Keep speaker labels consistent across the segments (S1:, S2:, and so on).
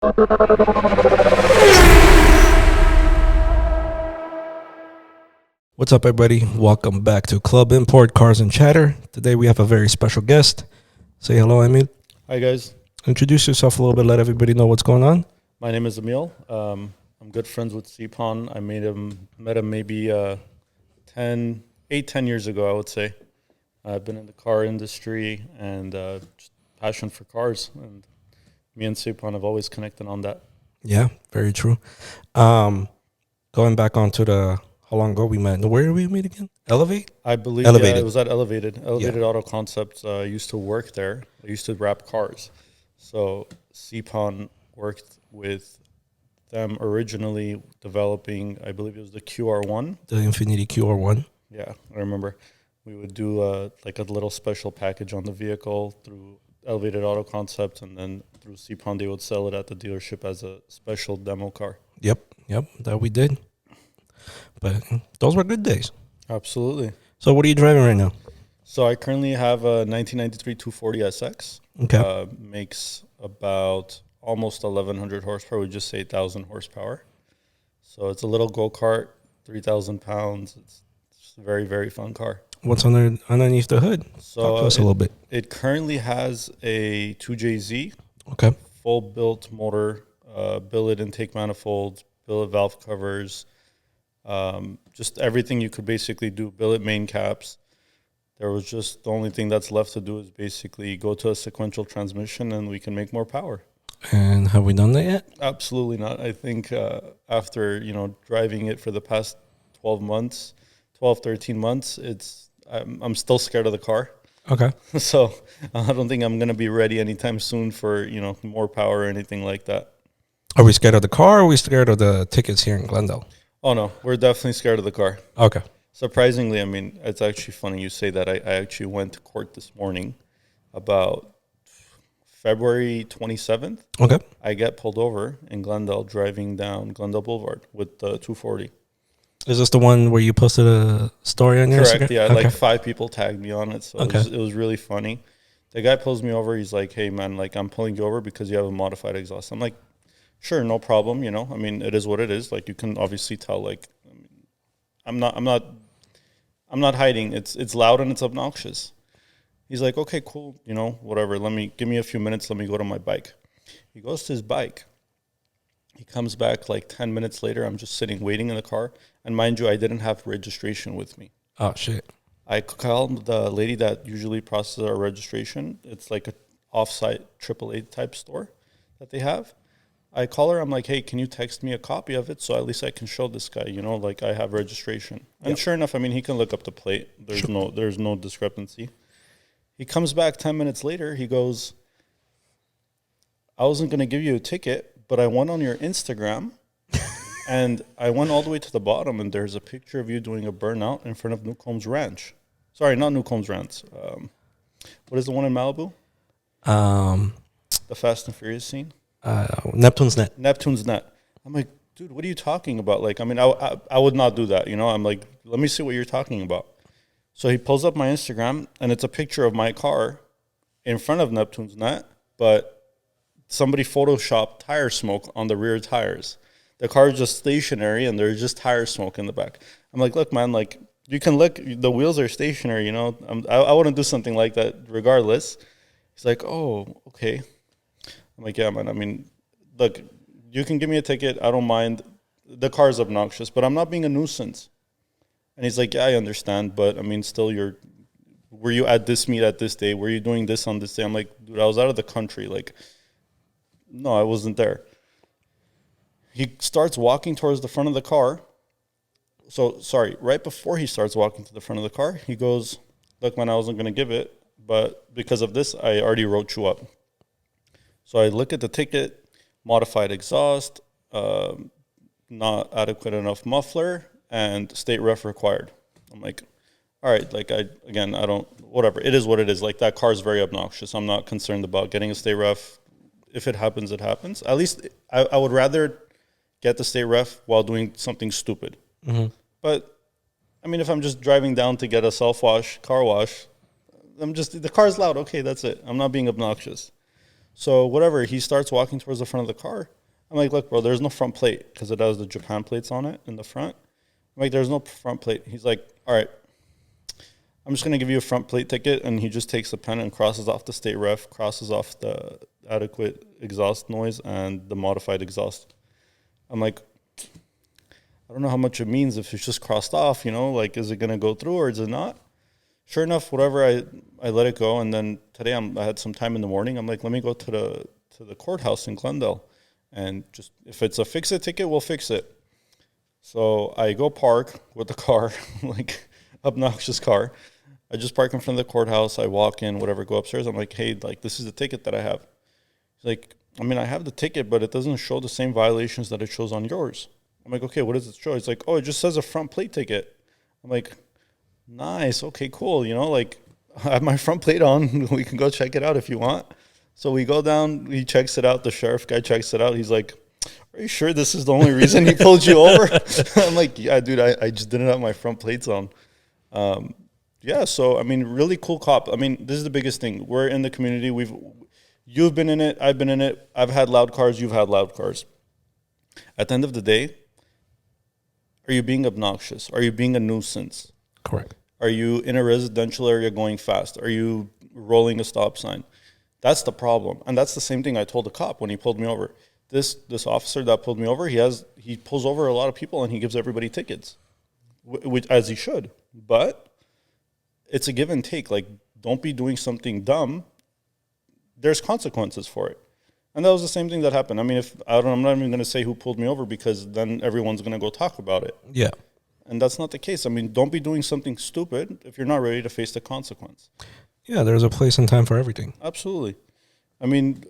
S1: What's up, everybody? Welcome back to Club Import Cars and Chatter. Today we have a very special guest. Say hello, Emil.
S2: Hi, guys.
S1: Introduce yourself a little bit. Let everybody know what's going on.
S2: My name is Emil. I'm good friends with Sipan. I met him maybe 10 years ago, I would say. I've been in the car industry and just passion for cars. And me and Sipan have always connected on that.
S1: Yeah, very true. Going back onto how long ago we met. Where did we meet again? Elevate?
S2: I believe it was at Elevated Auto Concepts. I used to work there. I used to wrap cars. So Sipan worked with them originally developing, I believe it was the QR1.
S1: The Infiniti QR1.
S2: Yeah, I remember. We would do like a little special package on the vehicle through Elevated Auto Concepts, and then through Sipan they would sell it at the dealership as a special demo car.
S1: Yep, that we did. But those were good days.
S2: Absolutely.
S1: So what are you driving right now?
S2: So I currently have a 1993 240 SX.
S1: Okay.
S2: Makes about almost 1,100 horsepower. We just say 1,000 horsepower. So it's a little go-kart, 3,000 pounds. It's a very, very fun car.
S1: What's underneath the hood?
S2: So
S1: talk to us a little bit.
S2: It currently has a 2JZ.
S1: Okay.
S2: Full built motor, billet intake manifolds, billet valve covers, just everything you could basically do, billet main caps. There was just the only thing that's left to do is basically go to a sequential transmission and we can make more power.
S1: And have we done that yet?
S2: Absolutely not. I think after, driving it for the past 13 months, I'm still scared of the car.
S1: Okay.
S2: So I don't think I'm going to be ready anytime soon for, more power or anything like that.
S1: Are we scared of the car or are we scared of the tickets here in Glendale?
S2: Oh, no, we're definitely scared of the car.
S1: Okay.
S2: Surprisingly, I mean, it's actually funny you say that. I actually went to court this morning about February 27th.
S1: Okay.
S2: I get pulled over in Glendale driving down Glendale Boulevard with the 240.
S1: Is this the one where you posted a story on your Instagram?
S2: Correct, yeah.
S1: Okay.
S2: Like 5 people tagged me on it, so it was really funny. The guy pulls me over. He's like, hey, man, like, I'm pulling you over because you have a modified exhaust. I'm like, sure, no problem, I mean, it is what it is. Like, you can obviously tell, like, I'm not hiding. It's loud and it's obnoxious. He's like, okay, cool, whatever. Give me a few minutes. Let me go to my bike. He goes to his bike. He comes back like 10 minutes later. I'm just sitting waiting in the car. And mind you, I didn't have registration with me.
S1: Oh, shit.
S2: I called the lady that usually processes our registration. It's like an off-site AAA type store that they have. I call her. I'm like, hey, can you text me a copy of it so at least I can show this guy, like I have registration. And sure enough, I mean, he can look up the plate. There's no discrepancy. He comes back 10 minutes later. He goes, I wasn't going to give you a ticket, but I went on your Instagram and I went all the way to the bottom and there's a picture of you doing a burnout in front of Newcomb's Ranch. Sorry, not Newcomb's Ranch. What is the one in Malibu? The Fast and Furious scene?
S1: Neptune's Net.
S2: Neptune's Net. I'm like, dude, what are you talking about? Like, I mean, I would not do that, I'm like, let me see what you're talking about. So he pulls up my Instagram, and it's a picture of my car in front of Neptune's Net, but somebody photoshopped tire smoke on the rear tires. The car is just stationary, and there's just tire smoke in the back. I'm like, look, man, like, you can look, the wheels are stationary, I wouldn't do something like that regardless. He's like, oh, okay. I'm like, yeah, man, I mean, look, you can give me a ticket. I don't mind. The car is obnoxious, but I'm not being a nuisance. And he's like, yeah, I understand, but, I mean, still, were you at this meet at this day? Were you doing this on this day? I'm like, dude, I was out of the country. Like, no, I wasn't there. He starts walking towards the front of the car. So, sorry, right before he starts walking to the front of the car, he goes, look, man, I wasn't going to give it, but because of this, I already wrote you up. So I look at the ticket, modified exhaust, not adequate enough muffler, and state ref required. I'm like, all right, like, I don't, whatever. It is what it is. Like, that car is very obnoxious. I'm not concerned about getting a state ref. If it happens, it happens. At least I would rather get the state ref while doing something stupid. Mm-hmm. But, I mean, if I'm just driving down to get a self-wash, car wash, the car's loud. Okay, that's it. I'm not being obnoxious. So whatever, he starts walking towards the front of the car. I'm like, look, bro, there's no front plate because it has the Japan plates on it in the front. I'm like, there's no front plate. He's like, all right, I'm just going to give you a front plate ticket. And he just takes a pen and crosses off the state ref, crosses off the adequate exhaust noise and the modified exhaust. I'm like, I don't know how much it means if it's just crossed off, you know, like, is it going to go through or is it not? Sure enough, whatever, I let it go. And then today I had some time in the morning. I'm like, let me go to the courthouse in Glendale. And just, if it's a fix-it ticket, we'll fix it. So I go park with the car, like, obnoxious car. I just park in front of the courthouse. I walk in, whatever, go upstairs. I'm like, hey, like, this is the ticket that I have. He's like, I mean, I have the ticket, but it doesn't show the same violations that it shows on yours. I'm like, okay, what does it show? He's like, oh, it just says a front plate ticket. I'm like, nice, okay, cool. You know, like, I have my front plate on. We can go check it out if you want. So we go down, he checks it out. The sheriff guy checks it out. He's like, are you sure this is the only reason he pulled you over? I'm like, yeah, dude, I just didn't have my front plates on. Yeah, so, I mean, really cool cop. I mean, this is the biggest thing. We're in the community. You've been in it. I've been in it. I've had loud cars. You've had loud cars. At the end of the day, are you being obnoxious? Are you being a nuisance?
S1: Correct.
S2: Are you in a residential area going fast? Are you rolling a stop sign? That's the problem. And that's the same thing I told the cop when he pulled me over. This officer that pulled me over, he pulls over a lot of people and he gives everybody tickets, which, as he should. But it's a give and take. Like, don't be doing something dumb. There's consequences for it. And that was the same thing that happened. I mean, I'm not even going to say who pulled me over because then everyone's going to go talk about it.
S1: Yeah.
S2: And that's not the case. I mean, don't be doing something stupid if you're not ready to face the consequence.
S1: Yeah, there's a place and time for everything.
S2: Absolutely. I mean,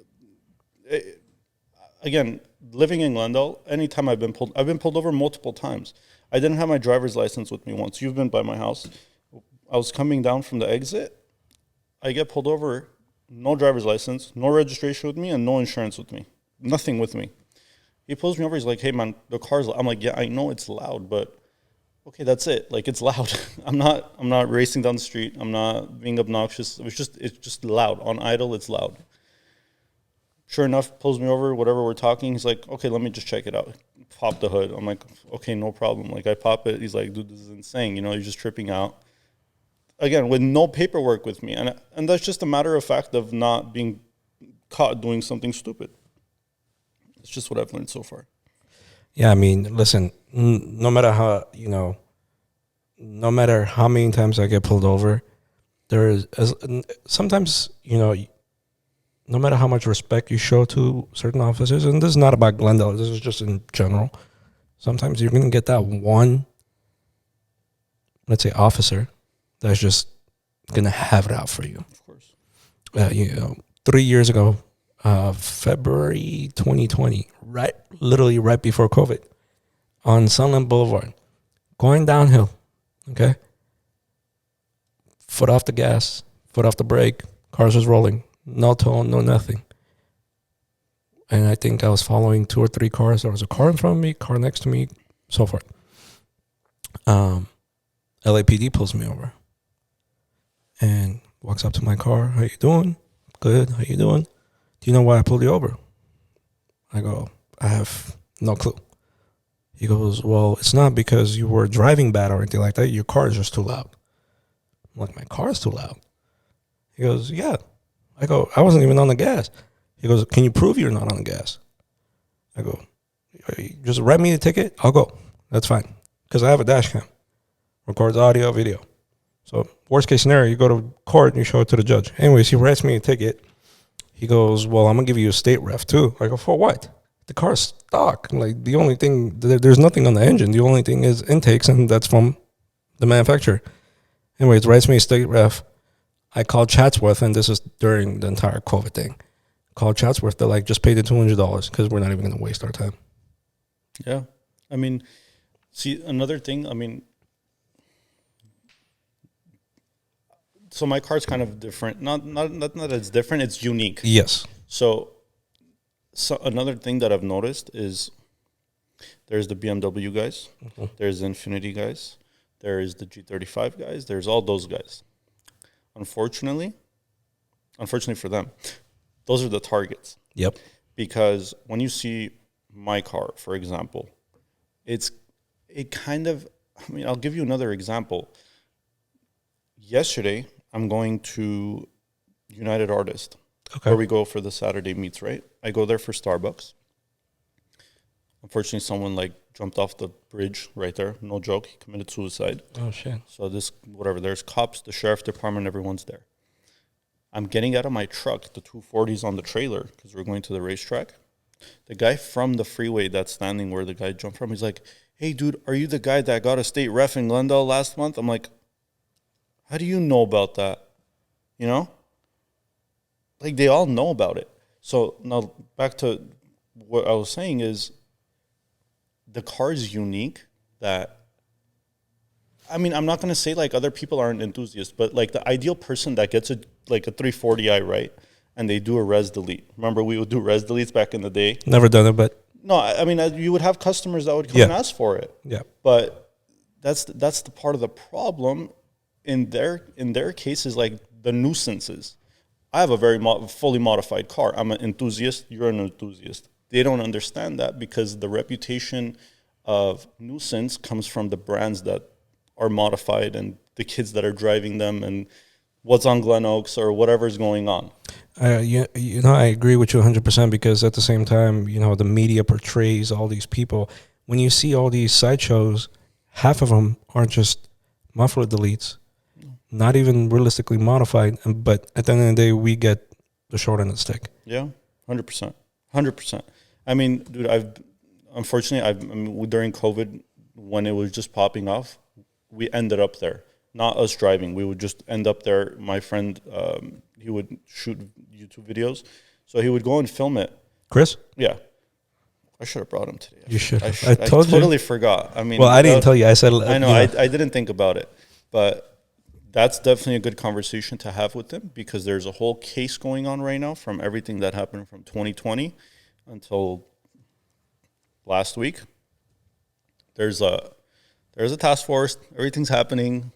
S2: again, living in Glendale, anytime I've been pulled over multiple times. I didn't have my driver's license with me once. You've been by my house. I was coming down from the exit. I get pulled over, no driver's license, no registration with me, and no insurance with me. Nothing with me. He pulls me over. He's like, hey, man, the car's loud. I'm like, yeah, I know it's loud, but okay, that's it. Like, it's loud. I'm not racing down the street. I'm not being obnoxious. It's just loud. On idle, it's loud. Sure enough, pulls me over, whatever we're talking. He's like, okay, let me just check it out. Pop the hood. I'm like, okay, no problem. Like, I pop it. He's like, dude, this is insane. You know, you're just tripping out. Again, with no paperwork with me. And that's just a matter of fact of not being caught doing something stupid. It's just what I've learned so far.
S1: Yeah, I mean, listen, no matter how, no matter how many times I get pulled over, sometimes, no matter how much respect you show to certain officers, and this is not about Glendale, this is just in general, sometimes you're going to get that one, let's say, officer that's just going to have it out for you.
S2: Of course.
S1: 3 years ago, February 2020, literally right before COVID, on Sunland Boulevard, going downhill, okay? Foot off the gas, foot off the brake, cars was rolling, no tone, no nothing. And I think I was following 2 or 3 cars. There was a car in front of me, car next to me, so forth. LAPD pulls me over and walks up to my car. How you doing? Good. How you doing? Do you know why I pulled you over? I go, I have no clue. He goes, well, it's not because you were driving bad or anything like that. Your car is just too loud. I'm like, my car is too loud? He goes, yeah. I go, I wasn't even on the gas. He goes, can you prove you're not on the gas? I go, just write me the ticket. I'll go. That's fine. Because I have a dash cam. Records audio, video. So worst case scenario, you go to court and you show it to the judge. Anyways, he writes me a ticket. He goes, well, I'm going to give you a state ref too. I go, for what? The car's stock. Like, the only thing, there's nothing on the engine. The only thing is intakes, and that's from the manufacturer. Anyways, writes me a state ref. I called Chatsworth, and this is during the entire COVID thing. Called Chatsworth. They're like, just pay the $200 because we're not even going to waste our time.
S2: Yeah. I mean, see, another thing, I mean, so my car's kind of different. Not that it's different, it's unique.
S1: Yes.
S2: So another thing that I've noticed is there's the BMW guys, there's the Infiniti guys, there is the G35 guys, there's all those guys. Unfortunately for them, those are the targets.
S1: Yep.
S2: Because when you see my car, for example, it kind of, I mean, I'll give you another example. Yesterday, I'm going to United Artist,
S1: Okay.
S2: where we go for the Saturday meets, right? I go there for Starbucks. Unfortunately, someone like jumped off the bridge right there. No joke. He committed suicide.
S1: Oh shit.
S2: So there's cops, the sheriff department, everyone's there. I'm getting out of my truck, the 240's on the trailer, because we're going to the racetrack. The guy from the freeway that's standing where the guy jumped from, he's like, "Hey, dude, are you the guy that got a state ref in Glendale last month?" I'm like, "How do you know about that?" You know? Like, they all know about it. So now back to what I was saying is the car is unique that, I mean, I'm not going to say like other people aren't enthusiasts, but like the ideal person that gets a 340i, right? And they do a res delete. Remember, we would do res deletes back in the day.
S1: Never done it, but
S2: No, I mean, you would have customers that would come and ask for it.
S1: Yeah.
S2: But that's the part of the problem in their cases, like the nuisances. I have a very fully modified car. I'm an enthusiast. You're an enthusiast. They don't understand that because the reputation of nuisance comes from the brands that are modified and the kids that are driving them and what's on Glen Oaks or whatever's going on.
S1: You know, I agree with you 100% because at the same time, you know, the media portrays all these people. When you see all these sideshows, half of them are just muffler deletes, not even realistically modified. But at the end of the day, we get the short end of the stick.
S2: Yeah, 100%. 100%. I mean, dude, unfortunately, during COVID, when it was just popping off, we ended up there. Not us driving. We would just end up there. My friend, he would shoot YouTube videos. So he would go and film it.
S1: Chris?
S2: Yeah. I should have brought him today.
S1: You should. I
S2: totally forgot. I mean,
S1: well, I didn't tell you. I said,
S2: I know.
S1: You know.
S2: I didn't think about it. But that's definitely a good conversation to have with him because there's a whole case going on right now from everything that happened from 2020 until last week. There's a task force. Everything's happening.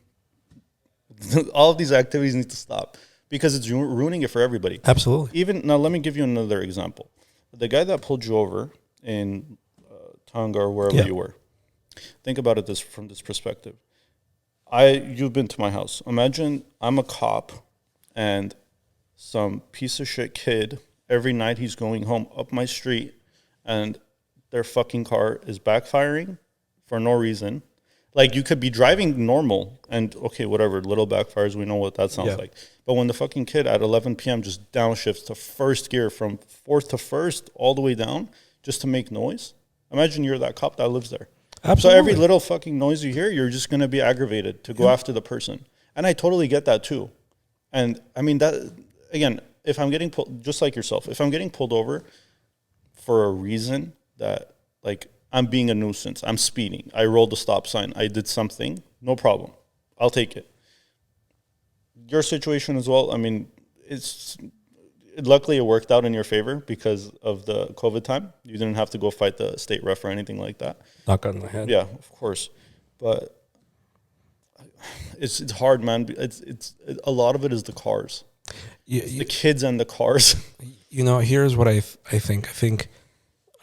S2: All of these activities need to stop because it's ruining it for everybody.
S1: Absolutely.
S2: Even now, let me give you another example. The guy that pulled you over in Tonga or wherever you were. Think about it from this perspective. You've been to my house. Imagine I'm a cop and some piece of shit kid, every night he's going home up my street and their fucking car is backfiring for no reason. Like, you could be driving normal and, okay, whatever, little backfires, we know what that sounds like. But when the fucking kid at 11 p.m. just downshifts to first gear from fourth to first all the way down just to make noise, imagine you're that cop that lives there. Absolutely. So every little fucking noise you hear, you're just going to be aggravated to go after the person. And I totally get that too. And, I mean, that, again, if I'm getting pulled, just like yourself, if I'm getting pulled over for a reason that, like, I'm being a nuisance, I'm speeding, I rolled the stop sign, I did something, no problem. I'll take it. Your situation as well, I mean, luckily it worked out in your favor because of the COVID time. You didn't have to go fight the state ref or anything like that.
S1: Knock on the head.
S2: Yeah, of course. But it's hard, man. It's a lot of it is the cars. The kids and the cars.
S1: You know, here's what I think. I think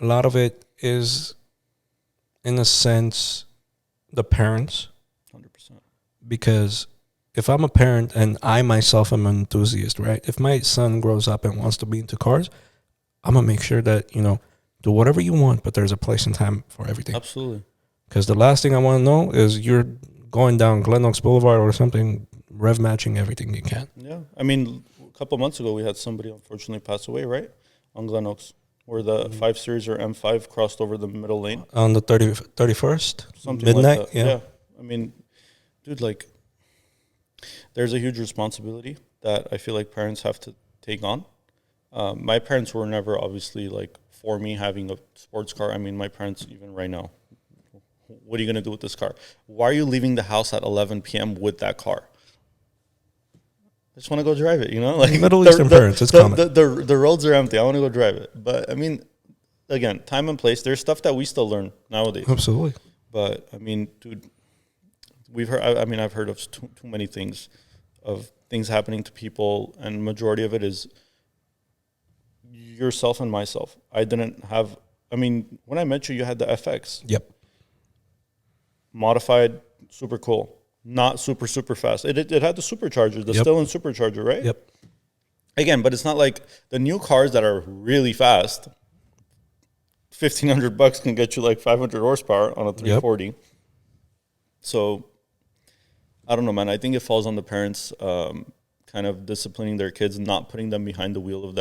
S1: a lot of it is, in a sense, the parents.
S2: 100%.
S1: Because if I'm a parent and I myself am an enthusiast, right? If my son grows up and wants to be into cars, I'm going to make sure that, you know, do whatever you want, but there's a place and time for everything.
S2: Absolutely.
S1: Because the last thing I want to know is you're going down Glen Oaks Boulevard or something, rev matching everything you can.
S2: Yeah. I mean, a couple months ago, we had somebody unfortunately pass away, right? On Glen Oaks, where the 5 Series or M5 crossed over the middle lane.
S1: On the 31st?
S2: Something
S1: midnight?
S2: like that.
S1: Yeah.
S2: I mean, dude, like, there's a huge responsibility that I feel like parents have to take on. My parents were never obviously like for me having a sports car. I mean, my parents, even right now, what are you going to do with this car? Why are you leaving the house at 11 p.m. with that car? I just want to go drive it, you know? Like
S1: Middle Eastern parents, it's common.
S2: The roads are empty. I want to go drive it. But, I mean, again, time and place. There's stuff that we still learn nowadays.
S1: Absolutely.
S2: But, I mean, dude, I've heard of too many things, of things happening to people, and majority of it is yourself and myself. I didn't have. I mean, when I met you, you had the FX.
S1: Yep.
S2: Modified, super cool. Not super fast. It had the supercharger, the still in supercharger, right?
S1: Yep.
S2: Again, but it's not like the new cars that are really fast. $1,500 can get you like 500 horsepower on a 340. Yep. So I don't know, man. I think it falls on the parents, kind of disciplining their kids, not putting them behind the wheel of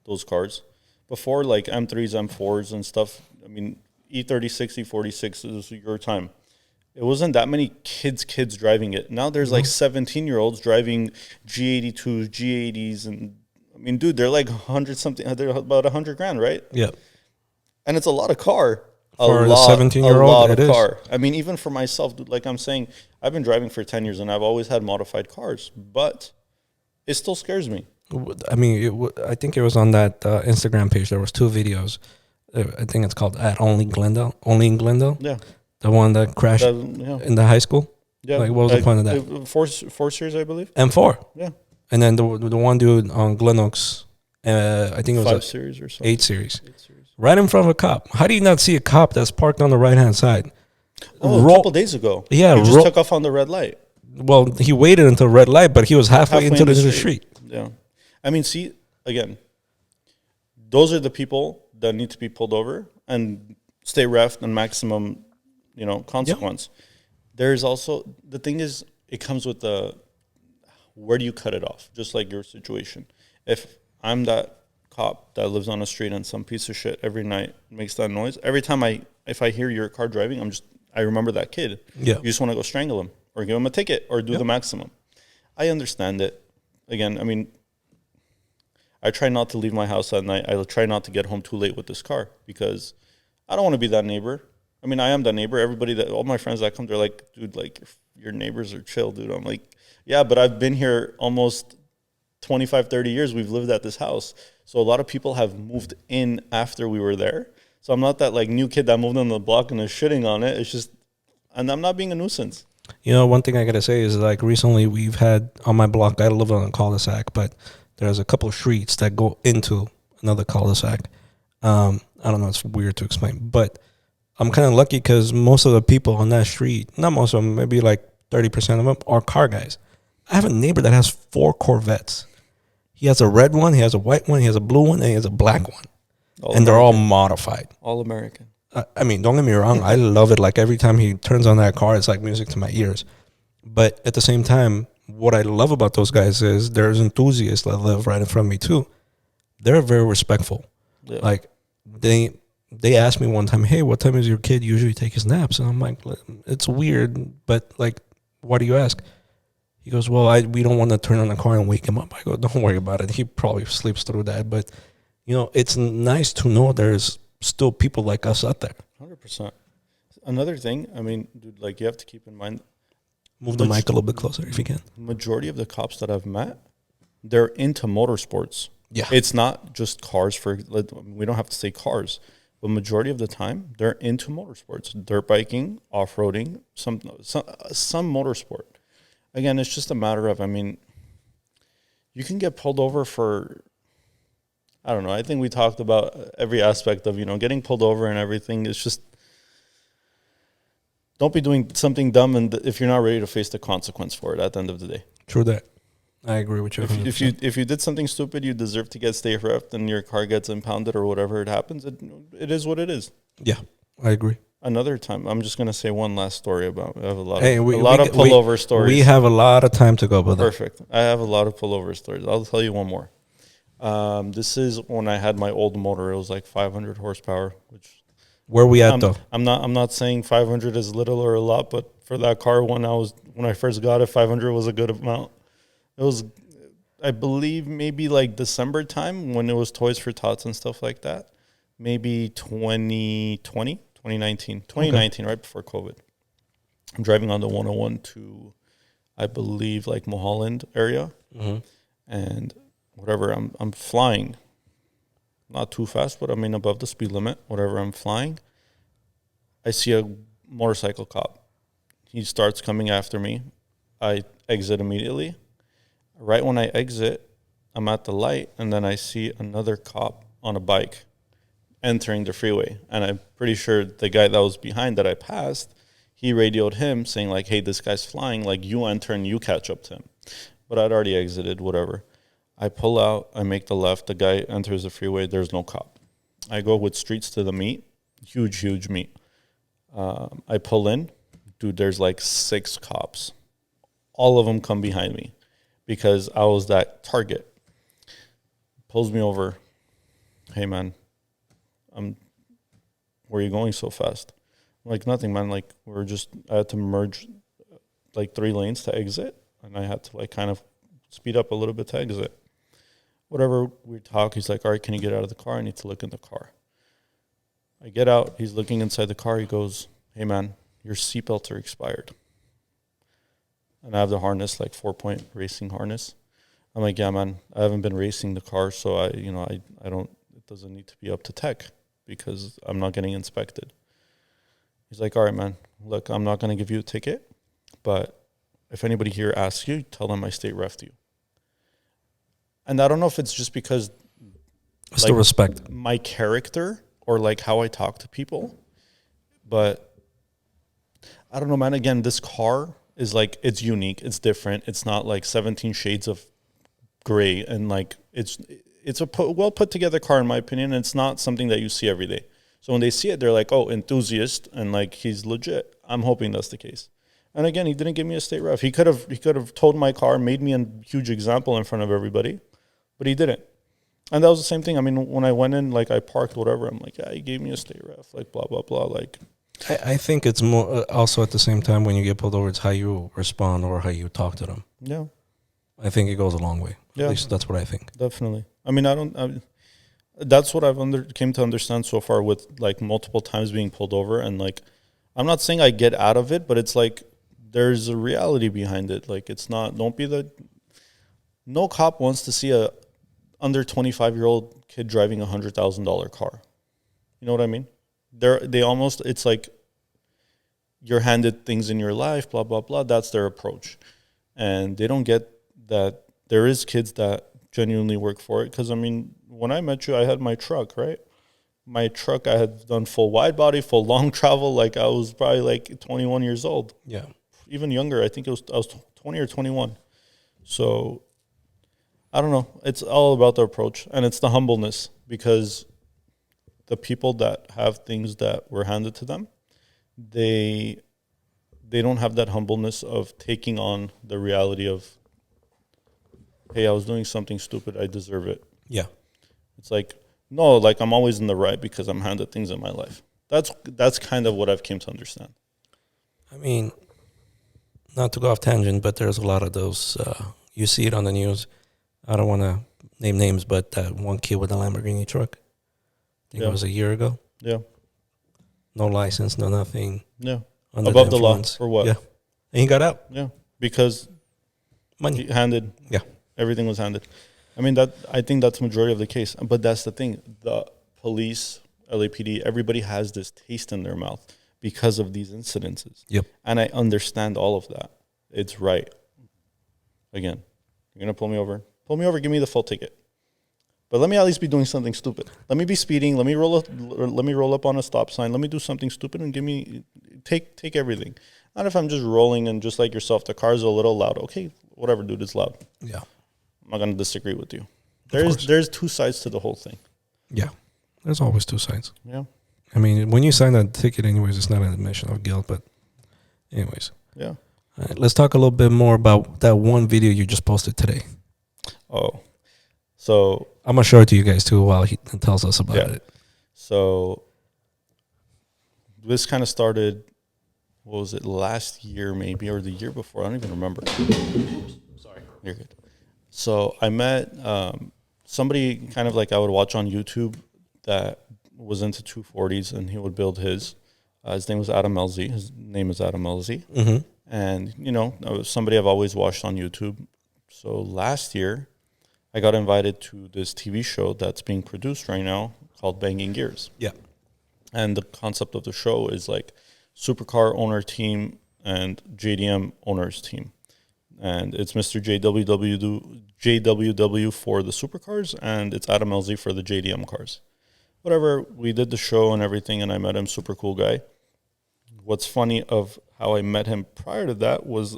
S2: those cars. Before, like M3s, M4s, and stuff. I mean, E36, E46 is your time. It wasn't that many kids driving it. Now there's like 17-year-olds driving G82s, G80s, and I mean, dude, they're like 100 something. They're about $100,000, right?
S1: Yep.
S2: And it's a lot of car.
S1: For a 17-year-old, it is.
S2: Car. I mean, even for myself, dude, like I'm saying, I've been driving for 10 years and I've always had modified cars, but it still scares me.
S1: I mean, I think it was on that Instagram page. There was 2 videos. I think it's called Only in Glendale.
S2: Yeah.
S1: The one that crashed in the high school.
S2: Yeah.
S1: Like, what was the point of that?
S2: 4 Series, I believe.
S1: M4.
S2: Yeah.
S1: And then the one dude on Glen Oaks, I think it was
S2: 5 Series or something.
S1: 8 Series. Right in front of a cop. How do you not see a cop that's parked on the right-hand side?
S2: Oh, a couple days ago.
S1: Yeah.
S2: He just took off on the red light.
S1: Well, he waited until red light, but he was halfway into the street.
S2: Yeah. I mean, see, again, those are the people that need to be pulled over and stay refed and maximum, consequence. Yep. There's also, the thing is, it comes with where do you cut it off? Just like your situation. If I'm that cop that lives on a street and some piece of shit every night makes that noise, every time if I hear your car driving, I remember that kid.
S1: Yeah.
S2: You just want to go strangle him or give him a ticket or do the maximum. I understand it. Again, I mean, I try not to leave my house at night. I try not to get home too late with this car because I don't want to be that neighbor. I mean, I am that neighbor. All my friends that come, they're like, dude, like, your neighbors are chill, dude. I'm like, yeah, but I've been here almost 25, 30 years. We've lived at this house. So a lot of people have moved in after we were there. So I'm not that, like, new kid that moved on the block and is shitting on it. It's just, and I'm not being a nuisance.
S1: One thing I got to say is, like, recently we've had, on my block, I live on a cul-de-sac, but there's a couple of streets that go into another cul-de-sac. I don't know, it's weird to explain, but I'm kind of lucky because most of the people on that street, not most of them, maybe like 30% of them are car guys. I have a neighbor that has 4 Corvettes. He has a red one, he has a white one, he has a blue one, and he has a black one. They're all modified.
S2: All American.
S1: I mean, don't get me wrong, I love it. Like, every time he turns on that car, it's like music to my ears. But at the same time, what I love about those guys is there's enthusiasts that live right in front of me too. They're very respectful. Yeah. Like, they asked me one time, hey, what time does your kid usually take his naps? And I'm like, it's weird, but, like, why do you ask? He goes, well, we don't want to turn on the car and wake him up. I go, don't worry about it. He probably sleeps through that. But, it's nice to know there's still people like us out there.
S2: 100%. Another thing, I mean, dude, like, you have to keep in mind.
S1: Move the mic a little bit closer if you can.
S2: Majority of the cops that I've met, they're into motorsports.
S1: Yeah.
S2: It's not just cars we don't have to say cars, but majority of the time they're into motorsports, dirt biking, off-roading, some motorsport. Again, it's just a matter of, I mean, you can get pulled over for, I don't know. I think we talked about every aspect of, getting pulled over and everything. It's just, don't be doing something dumb and if you're not ready to face the consequence for it at the end of the day.
S1: True that. I agree with you.
S2: If you did something stupid, you deserve to get stay refed and your car gets impounded or whatever it happens. It is what it is.
S1: Yeah, I agree.
S2: Another time, I'm just gonna say one last story about. I have a lot of
S1: of
S2: pullover stories.
S1: We have a lot of time to go, brother.
S2: Perfect. I have a lot of pullover stories. I'll tell you one more. This is when I had my old motor. It was like 500 horsepower, which.
S1: Where we at though?
S2: I'm not saying 500 is little or a lot, but for that car when I first got it, 500 was a good amount. It was, I believe, maybe like December time when it was Toys for Tots and stuff like that. Maybe 2019, okay. Right before COVID. I'm driving on the 101 to, I believe, like Mulholland area, and whatever. I'm flying. Not too fast, but I mean above the speed limit, whatever I'm flying. I see a motorcycle cop. He starts coming after me. I exit immediately. Right when I exit, I'm at the light, and then I see another cop on a bike entering the freeway. And I'm pretty sure the guy that was behind that I passed, he radioed him saying like, hey, this guy's flying, like you enter and you catch up to him. But I'd already exited, whatever. I pull out, I make the left, the guy enters the freeway, there's no cop. I go with streets to the meet, huge meet. I pull in, dude, there's like 6 cops. All of them come behind me because I was that target. Pulls me over. Hey, man, where are you going so fast? I'm like, nothing, man. Like, I had to merge like 3 lanes to exit, and I had to like kind of speed up a little bit to exit. Whatever, we talk. He's like, all right, can you get out of the car? I need to look in the car. I get out. He's looking inside the car. He goes, hey, man, your seatbelts are expired. And I have the harness, like 4-point racing harness. I'm like, yeah, man, I haven't been racing the car, so I don't, it doesn't need to be up to tech because I'm not getting inspected. He's like, all right, man, look, I'm not going to give you a ticket, but if anybody here asks you, tell them I state ref'd you. And I don't know if it's just because
S1: it's the respect,
S2: my character or like how I talk to people, but I don't know, man. Again, this car is like, it's unique, it's different. It's not like 17 shades of gray, and like it's a well put together car in my opinion. And it's not something that you see every day. So when they see it, they're like, oh, enthusiast, and like he's legit. I'm hoping that's the case. And again, he didn't give me a state ref. He could have towed my car, made me a huge example in front of everybody, but he didn't. And that was the same thing. I mean, when I went in, like I parked, whatever, I'm like, yeah, he gave me a state ref, like blah, blah, blah. Like,
S1: I think it's more also at the same time when you get pulled over, it's how you respond or how you talk to them.
S2: Yeah.
S1: I think it goes a long way.
S2: Yeah.
S1: At least that's what I think.
S2: Definitely. I mean, that's what I've came to understand so far with like multiple times being pulled over. And like, I'm not saying I get out of it, but it's like, there's a reality behind it. Like, it's not, no cop wants to see a under 25-year-old kid driving $100,000 car. You know what I mean? It's like you're handed things in your life, blah, blah, blah. That's their approach. And they don't get that there is kids that genuinely work for it. Because, I mean, when I met you, I had my truck, right? My truck, I had done full wide body, full long travel. Like, I was probably like 21 years old.
S1: Yeah.
S2: Even younger. I think I was 20 or 21. So, I don't know. It's all about the approach. And it's the humbleness. Because the people that have things that were handed to them, they don't have that humbleness of taking on the reality of, hey, I was doing something stupid, I deserve it.
S1: Yeah.
S2: It's like, no, like I'm always in the right because I'm handed things in my life. That's kind of what I've came to understand.
S1: I mean, not to go off tangent, but there's a lot of those, you see it on the news. I don't want to name names, but that one kid with a Lamborghini truck, I think it was a year ago.
S2: Yeah.
S1: No license, no nothing.
S2: Yeah.
S1: Under
S2: Above the law for what?
S1: Yeah. And he got out.
S2: Yeah. Because
S1: money.
S2: he handed.
S1: Yeah.
S2: Everything was handed. I mean, I think that's the majority of the case. But that's the thing. The police, LAPD, everybody has this taste in their mouth because of these incidences.
S1: Yep.
S2: And I understand all of that. It's right. Again, you're going to pull me over. Pull me over, give me the full ticket. But let me at least be doing something stupid. Let me be speeding. Let me roll up on a stop sign. Let me do something stupid and take everything. Not if I'm just rolling and just like yourself, the car's a little loud. Okay, whatever, dude, it's loud.
S1: Yeah.
S2: I'm not going to disagree with you. There's 2 sides to the whole thing.
S1: Yeah. There's always 2 sides.
S2: Yeah.
S1: I mean, when you sign that ticket anyways, it's not an admission of guilt, but anyways.
S2: Yeah.
S1: All right, let's talk a little bit more about that one video you just posted today.
S2: Oh. So
S1: I'm going to show it to you guys too while he tells us about it.
S2: So this kind of started, what was it, last year maybe, or the year before? I don't even remember. Oops, sorry. You're good. So I met somebody kind of like I would watch on YouTube that was into 240s, and he would build his. His name was Adam LZ. His name is Adam LZ.
S1: Mm-hmm.
S2: And, you know, somebody I've always watched on YouTube. So last year, I got invited to this TV show that's being produced right now called Banging Gears.
S1: Yeah.
S2: And the concept of the show is like supercar owner team and JDM owners team. and it's Mr. JWW for the supercars, and it's Adam LZ for the JDM cars. Whatever, we did the show and everything, and I met him, super cool guy. What's funny of how I met him prior to that was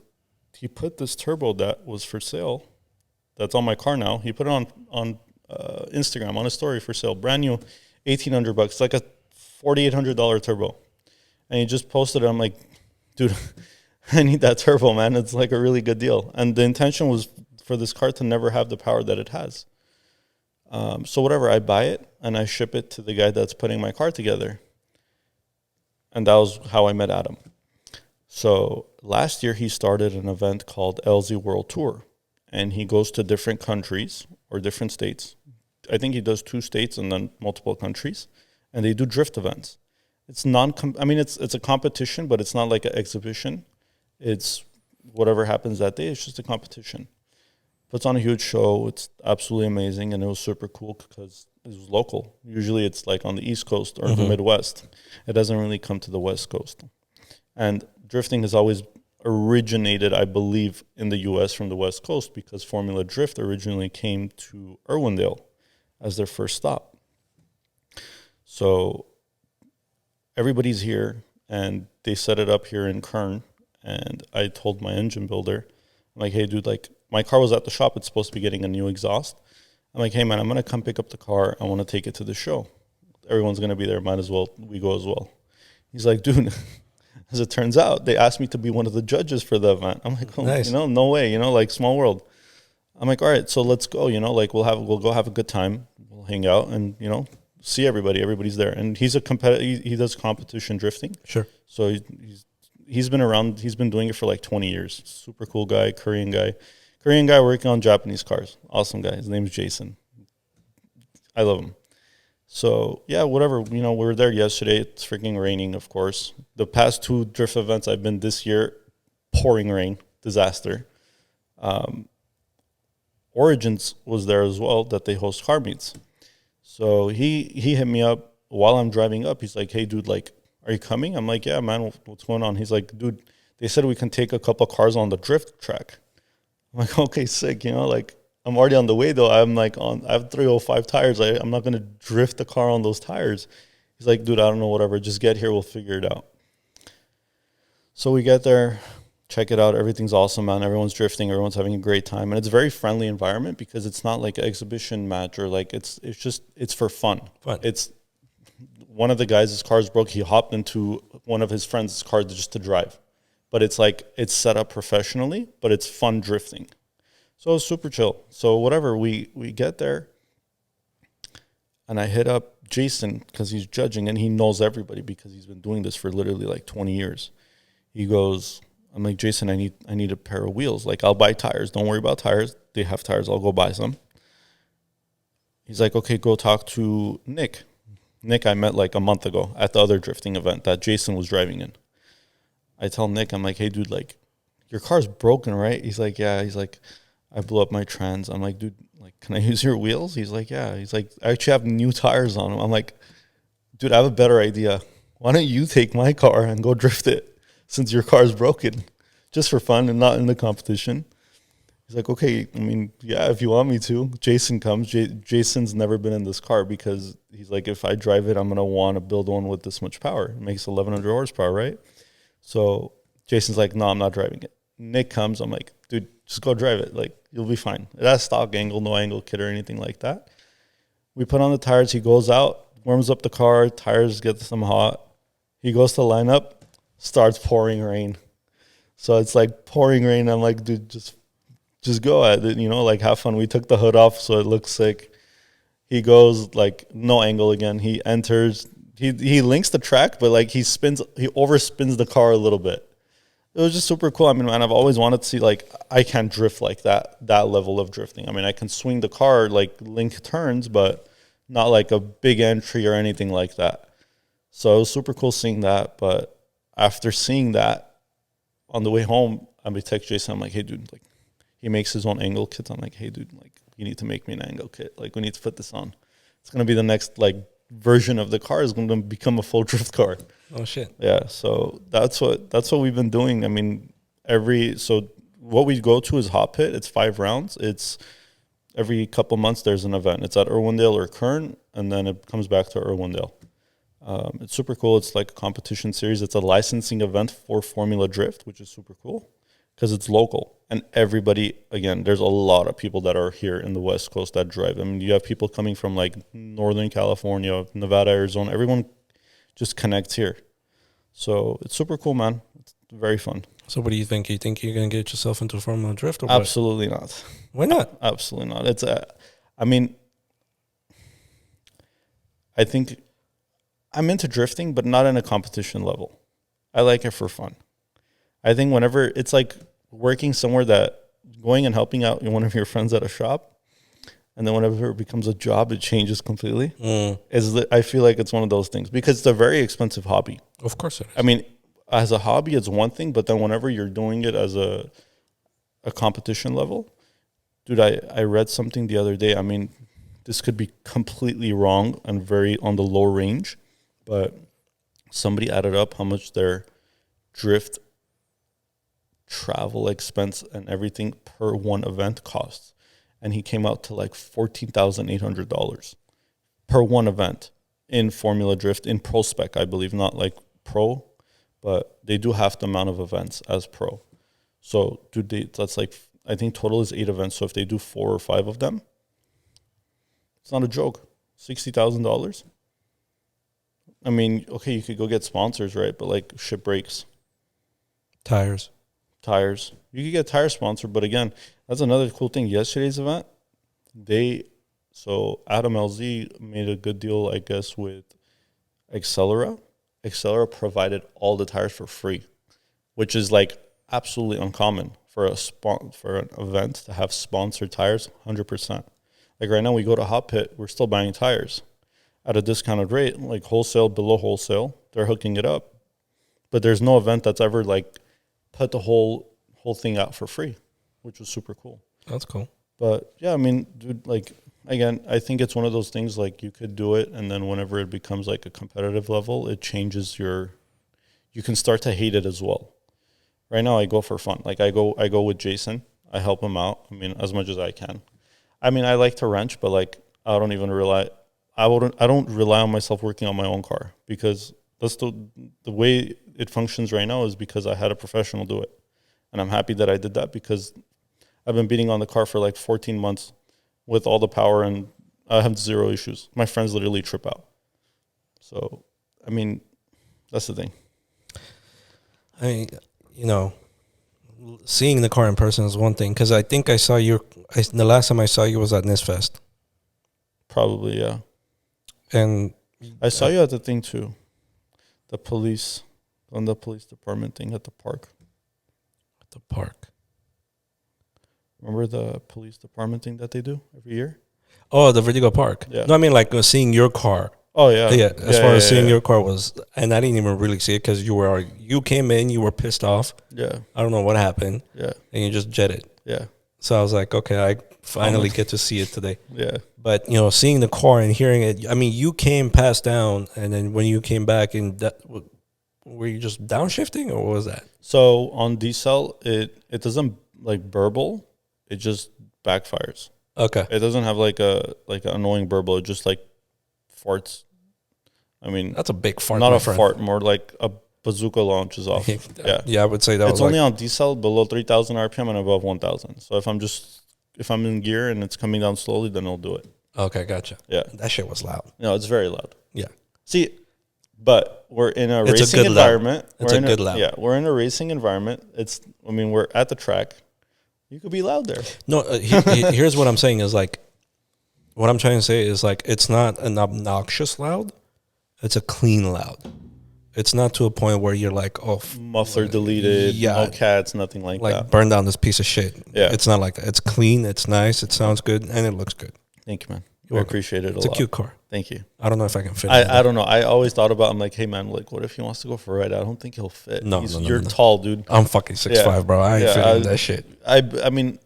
S2: he put this turbo that was for sale, that's on my car now. He put it on Instagram, on a story for sale, brand new, $1,800. It's like a $4,800 turbo. And he just posted it. I'm like, dude, I need that turbo, man. It's like a really good deal. And the intention was for this car to never have the power that it has. So whatever, I buy it and I ship it to the guy that's putting my car together. And that was how I met Adam. So last year he started an event called LZ World Tour, and he goes to different countries or different states. I think he does 2 states and then multiple countries, and they do drift events. It's it's a competition, but it's not like an exhibition. It's whatever happens that day. It's just a competition. Puts on a huge show. It's absolutely amazing, and it was super cool because it was local. Usually it's like on the East Coast or the Midwest. It doesn't really come to the West Coast. And drifting has always originated, I believe, in the U.S. from the West Coast because Formula Drift originally came to Irwindale as their first stop. So everybody's here, and they set it up here in Kern. And I told my engine builder, I'm like, hey, dude, like my car was at the shop. It's supposed to be getting a new exhaust. I'm like, hey, man, I'm going to come pick up the car. I want to take it to the show. Everyone's going to be there. Might as well we go as well. He's like, dude, as it turns out, they asked me to be one of the judges for the event. I'm like, oh,
S1: nice.
S2: No way, like small world. I'm like, all right, so let's go, like we'll go have a good time. We'll hang out and, see everybody. Everybody's there. And he's a competitor. He does competition drifting.
S1: Sure.
S2: So he's been around. He's been doing it for like 20 years. Super cool guy, Korean guy working on Japanese cars. Awesome guy. His name's Jason. I love him. So, yeah, whatever. We were there yesterday. It's freaking raining, of course. The past 2 drift events I've been this year, pouring rain, disaster. Origins was there as well, that they host car meets. So he hit me up while I'm driving up. He's like, hey, dude, like, are you coming? I'm like, yeah, man, what's going on? He's like, dude, they said we can take a couple of cars on the drift track. I'm like, okay, sick, like, I'm already on the way, though. I have 305 tires. I'm not going to drift the car on those tires. He's like, dude, I don't know, whatever. Just get here. We'll figure it out. So we get there, check it out. Everything's awesome, man. Everyone's drifting. Everyone's having a great time. And it's a very friendly environment because it's not like an exhibition match or like it's for fun. It's one of the guys, his car's broke. He hopped into one of his friends' cars just to drive. But it's like it's set up professionally, but it's fun drifting. So it's super chill. So whatever, we get there, and I hit up Jason because he's judging, and he knows everybody because he's been doing this for literally like 20 years. He goes, I'm like, Jason, I need a pair of wheels. Like, I'll buy tires. Don't worry about tires. They have tires. I'll go buy some. He's like, okay, go talk to Nick. Nick I met like a month ago at the other drifting event that Jason was driving in. I tell Nick, I'm like, hey, dude, like, your car's broken, right? He's like, yeah. He's like, I blew up my trans. I'm like, dude, like, can I use your wheels? He's like, yeah. He's like, I actually have new tires on them. I'm like, dude, I have a better idea. Why don't you take my car and go drift it since your car's broken? Just for fun and not in the competition. He's like, okay, I mean, yeah, if you want me to. Jason comes. Jason's never been in this car because he's like, if I drive it, I'm going to want to build one with this much power. It makes 1,100 horsepower, right? So Jason's like, no, I'm not driving it. Nick comes. I'm like, dude, just go drive it. Like, you'll be fine. It has stock angle, no angle kit or anything like that. We put on the tires. He goes out, warms up the car. Tires get some hot. He goes to line up, starts pouring rain. So it's like pouring rain. I'm like, dude, just go at it, like have fun. We took the hood off so it looks sick. He goes like no angle again. He enters. He links the track, but like he overspins the car a little bit. It was just super cool. I mean, man, I've always wanted to see, like, I can't drift like that level of drifting. I mean, I can swing the car, like, link turns, but not like a big entry or anything like that. So it was super cool seeing that. But after seeing that, on the way home, I would text Jason. I'm like, hey, dude, like, he makes his own angle kits. I'm like, hey, dude, like, you need to make me an angle kit. Like, we need to put this on. It's going to be the next, like, version of the car is going to become a full drift car.
S1: Oh shit.
S2: Yeah, so that's what we've been doing. I mean, so what we go to is Hot Pit. It's 5 rounds. It's every couple months there's an event. It's at Irwindale or Kern, and then it comes back to Irwindale. It's super cool. It's like a competition series. It's a licensing event for Formula Drift, which is super cool because it's local. And everybody, again, there's a lot of people that are here in the West Coast that drive. I mean, you have people coming from like Northern California, Nevada, Arizona. Everyone just connects here. So it's super cool, man. It's very fun.
S1: So what do you think? You think you're going to get yourself into Formula Drift or what?
S2: Absolutely not.
S1: Why not?
S2: Absolutely not. It's I mean, I think I'm into drifting, but not in a competition level. I like it for fun. I think whenever it's like working somewhere that going and helping out one of your friends at a shop, and then whenever it becomes a job, it changes completely. I feel like it's one of those things because it's a very expensive hobby.
S1: Of course it is.
S2: I mean, as a hobby, it's one thing, but then whenever you're doing it as a competition level, dude, I read something the other day. I mean, this could be completely wrong and very on the low range, but somebody added up how much their drift travel expense and everything per one event costs. And he came out to like $14,800 per one event in Formula Drift, in Pro Spec, I believe, not like Pro, but they do half the amount of events as Pro. So, dude, that's like, I think total is 8 events. So if they do 4 or 5 of them, it's not a joke. $60,000. I mean, okay, you could go get sponsors, right? But like ship breaks,
S1: Tires.
S2: You could get tire sponsor, but again, that's another cool thing. Yesterday's event, so Adam LZ made a good deal, I guess, with Excelera. Excelera provided all the tires for free, which is like absolutely uncommon for an event to have sponsored tires, 100%. Like right now, we go to Hot Pit, we're still buying tires at a discounted rate, like wholesale, below wholesale. They're hooking it up, but there's no event that's ever like put the whole thing out for free, which was super cool.
S1: That's cool.
S2: But yeah, I mean, dude, like again, I think it's one of those things like you could do it, and then whenever it becomes like a competitive level, it changes you can start to hate it as well. Right now I go for fun. Like I go with Jason. I help him out. I mean, as much as I can. I mean, I like to wrench, but like I don't rely on myself working on my own car because that's the way it functions right now is because I had a professional do it. And I'm happy that I did that because I've been beating on the car for like 14 months with all the power and I have 0 issues. My friends literally trip out. So, I mean, that's the thing.
S1: I mean, you know, seeing the car in person is one thing because I think I saw the last time I saw you was at NISFest.
S2: Probably, yeah.
S1: And
S2: I saw you at the thing too. The police department thing at the park.
S1: At the park.
S2: Remember the police department thing that they do every year?
S1: Oh, the Vertigo Park.
S2: Yeah.
S1: No, I mean like seeing your car.
S2: Oh yeah.
S1: Yeah. As far as seeing your car was, and I didn't even really see it because you came in, you were pissed off.
S2: Yeah.
S1: I don't know what happened.
S2: Yeah.
S1: And you just jetted.
S2: Yeah.
S1: So I was like, okay, I finally get to see it today.
S2: Yeah.
S1: But, you know, seeing the car and hearing it, I mean, you came past down, and then when you came back, were you just downshifting, or what was that?
S2: So on D-Cell, it doesn't like burble. It just backfires.
S1: Okay.
S2: It doesn't have like an annoying burble. It just like farts. I mean,
S1: That's a big fart.
S2: not a
S1: friend.
S2: fart, more like a bazooka launches off. Yeah.
S1: Yeah, I would say that
S2: It's
S1: was
S2: only on D-Cell below 3,000 RPM and above 1,000. So if I'm in gear and it's coming down slowly, then it'll do it.
S1: Okay, gotcha.
S2: Yeah.
S1: That shit was loud.
S2: No, it's very loud.
S1: Yeah.
S2: See, but we're in a
S1: It's a
S2: racing
S1: good
S2: environment.
S1: It's a good loud.
S2: Yeah, we're in a racing environment. We're at the track. You could be loud there.
S1: No, here's what I'm saying is like, what I'm trying to say is like, it's not an obnoxious loud. It's a clean loud. It's not to a point where you're like, oh,
S2: Muffler deleted, no cats, nothing like that.
S1: burn down this piece of shit.
S2: Yeah.
S1: It's not like that. It's clean, it's nice, it sounds good, and it looks good.
S2: Thank you, man.
S1: You're
S2: I
S1: welcome.
S2: appreciate it a lot.
S1: It's a cute car.
S2: Thank you.
S1: I don't know if I can fit it.
S2: I don't know. I always thought about, I'm like, hey, man, like, what if he wants to go for a ride? I don't think he'll fit.
S1: No,
S2: You're tall, dude.
S1: I'm fucking 6'5", bro. I ain't fitting in that shit.
S2: I mean,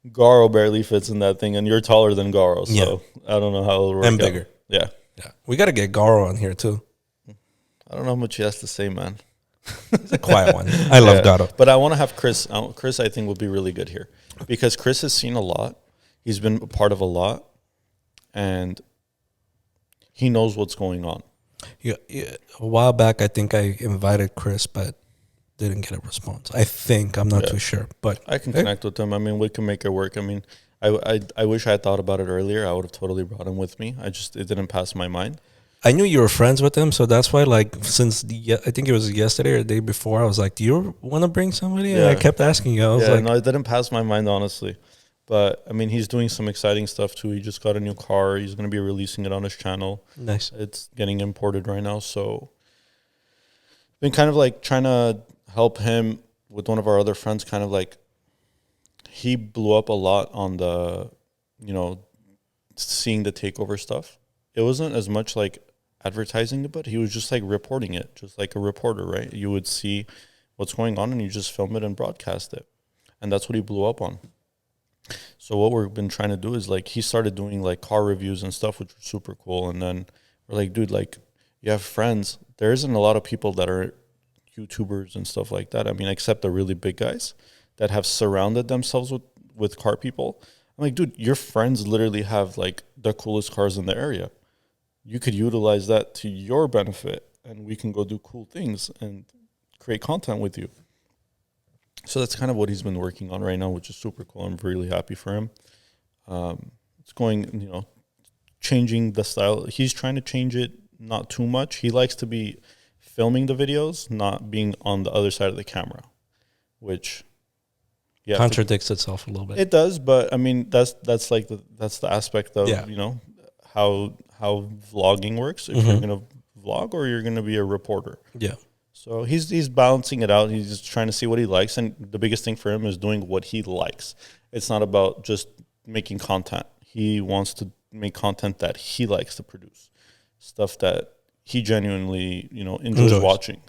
S2: Garo barely fits in that thing, and you're taller than Garo, so I don't know how it'll work
S1: And
S2: out.
S1: bigger.
S2: Yeah.
S1: Yeah. We got to get Garo on here, too.
S2: I don't know how much he has to say, man.
S1: He's a quiet one. I love Gato.
S2: But I want to have Chris. Chris, I think, would be really good here because Chris has seen a lot. He's been a part of a lot, and he knows what's going on.
S1: Yeah, a while back, I think I invited Chris, but didn't get a response. I think I'm not too sure, but
S2: I can connect with him. I mean, we can make it work. I mean, I wish I had thought about it earlier. I would have totally brought him with me. It didn't pass my mind.
S1: I knew you were friends with him, so that's why. Like, I think it was yesterday or the day before, I was like, "Do you want to bring somebody?" And I kept asking you. I was like,
S2: "No, it didn't pass my mind, honestly." But I mean, he's doing some exciting stuff too. He just got a new car. He's going to be releasing it on his channel.
S1: Nice.
S2: It's getting imported right now, so been kind of like trying to help him with one of our other friends. Kind of like he blew up a lot on the, seeing the takeover stuff. It wasn't as much like advertising it, but he was just like reporting it, just like a reporter, right? You would see what's going on and you just film it and broadcast it, and that's what he blew up on. So what we've been trying to do is like he started doing like car reviews and stuff, which was super cool. And then we're like, dude, like you have friends. There isn't a lot of people that are YouTubers and stuff like that. I mean, except the really big guys that have surrounded themselves with car people. I'm like, dude, your friends literally have like the coolest cars in the area. You could utilize that to your benefit and we can go do cool things and create content with you. So that's kind of what he's been working on right now, which is super cool. I'm really happy for him. It's going, changing the style. He's trying to change it, not too much. He likes to be filming the videos, not being on the other side of the camera, which
S1: contradicts itself a little bit.
S2: It does, but I mean that's the aspect of how vlogging works. If you're gonna vlog or you're gonna be a reporter.
S1: Yeah.
S2: So he's balancing it out. He's just trying to see what he likes, and the biggest thing for him is doing what he likes. It's not about just making content. He wants to make content that he likes to produce, stuff that he genuinely enjoys watching.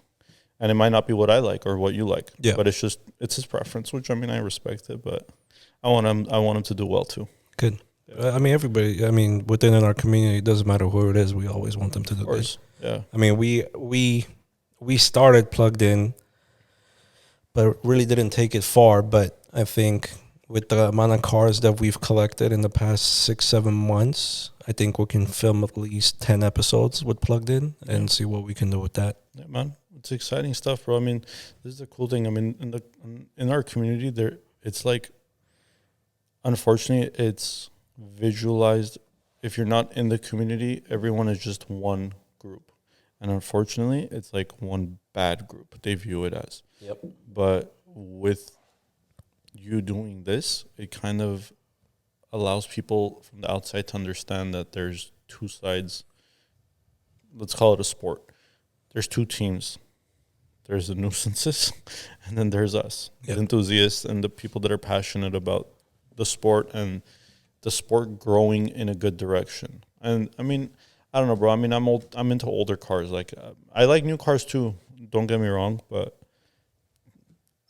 S2: And it might not be what I like or what you like, but it's his preference. Which I mean, I respect it, but I want him to do well too.
S1: Good. I mean, everybody. I mean, within our community, it doesn't matter who it is. We always want them to do good.
S2: Yeah.
S1: I mean, we started plugged in, but really didn't take it far. But I think with the amount of cars that we've collected in the past 6-7 months, I think we can film at least 10 episodes with plugged in and see what we can do with that.
S2: Yeah, man, it's exciting stuff, bro. I mean, this is a cool thing. I mean, in our community, it's like, unfortunately, it's visualized. If you're not in the community, everyone is just one group. And unfortunately, it's like one bad group. They view it as.
S1: Yep.
S2: But with you doing this, it kind of allows people from the outside to understand that there's two sides. Let's call it a sport. There's two teams. There's the nuisances, and then there's us, the enthusiasts, and the people that are passionate about the sport and the sport growing in a good direction. And I mean, I don't know, bro. I mean, I'm into older cars. Like, I like new cars too. Don't get me wrong, but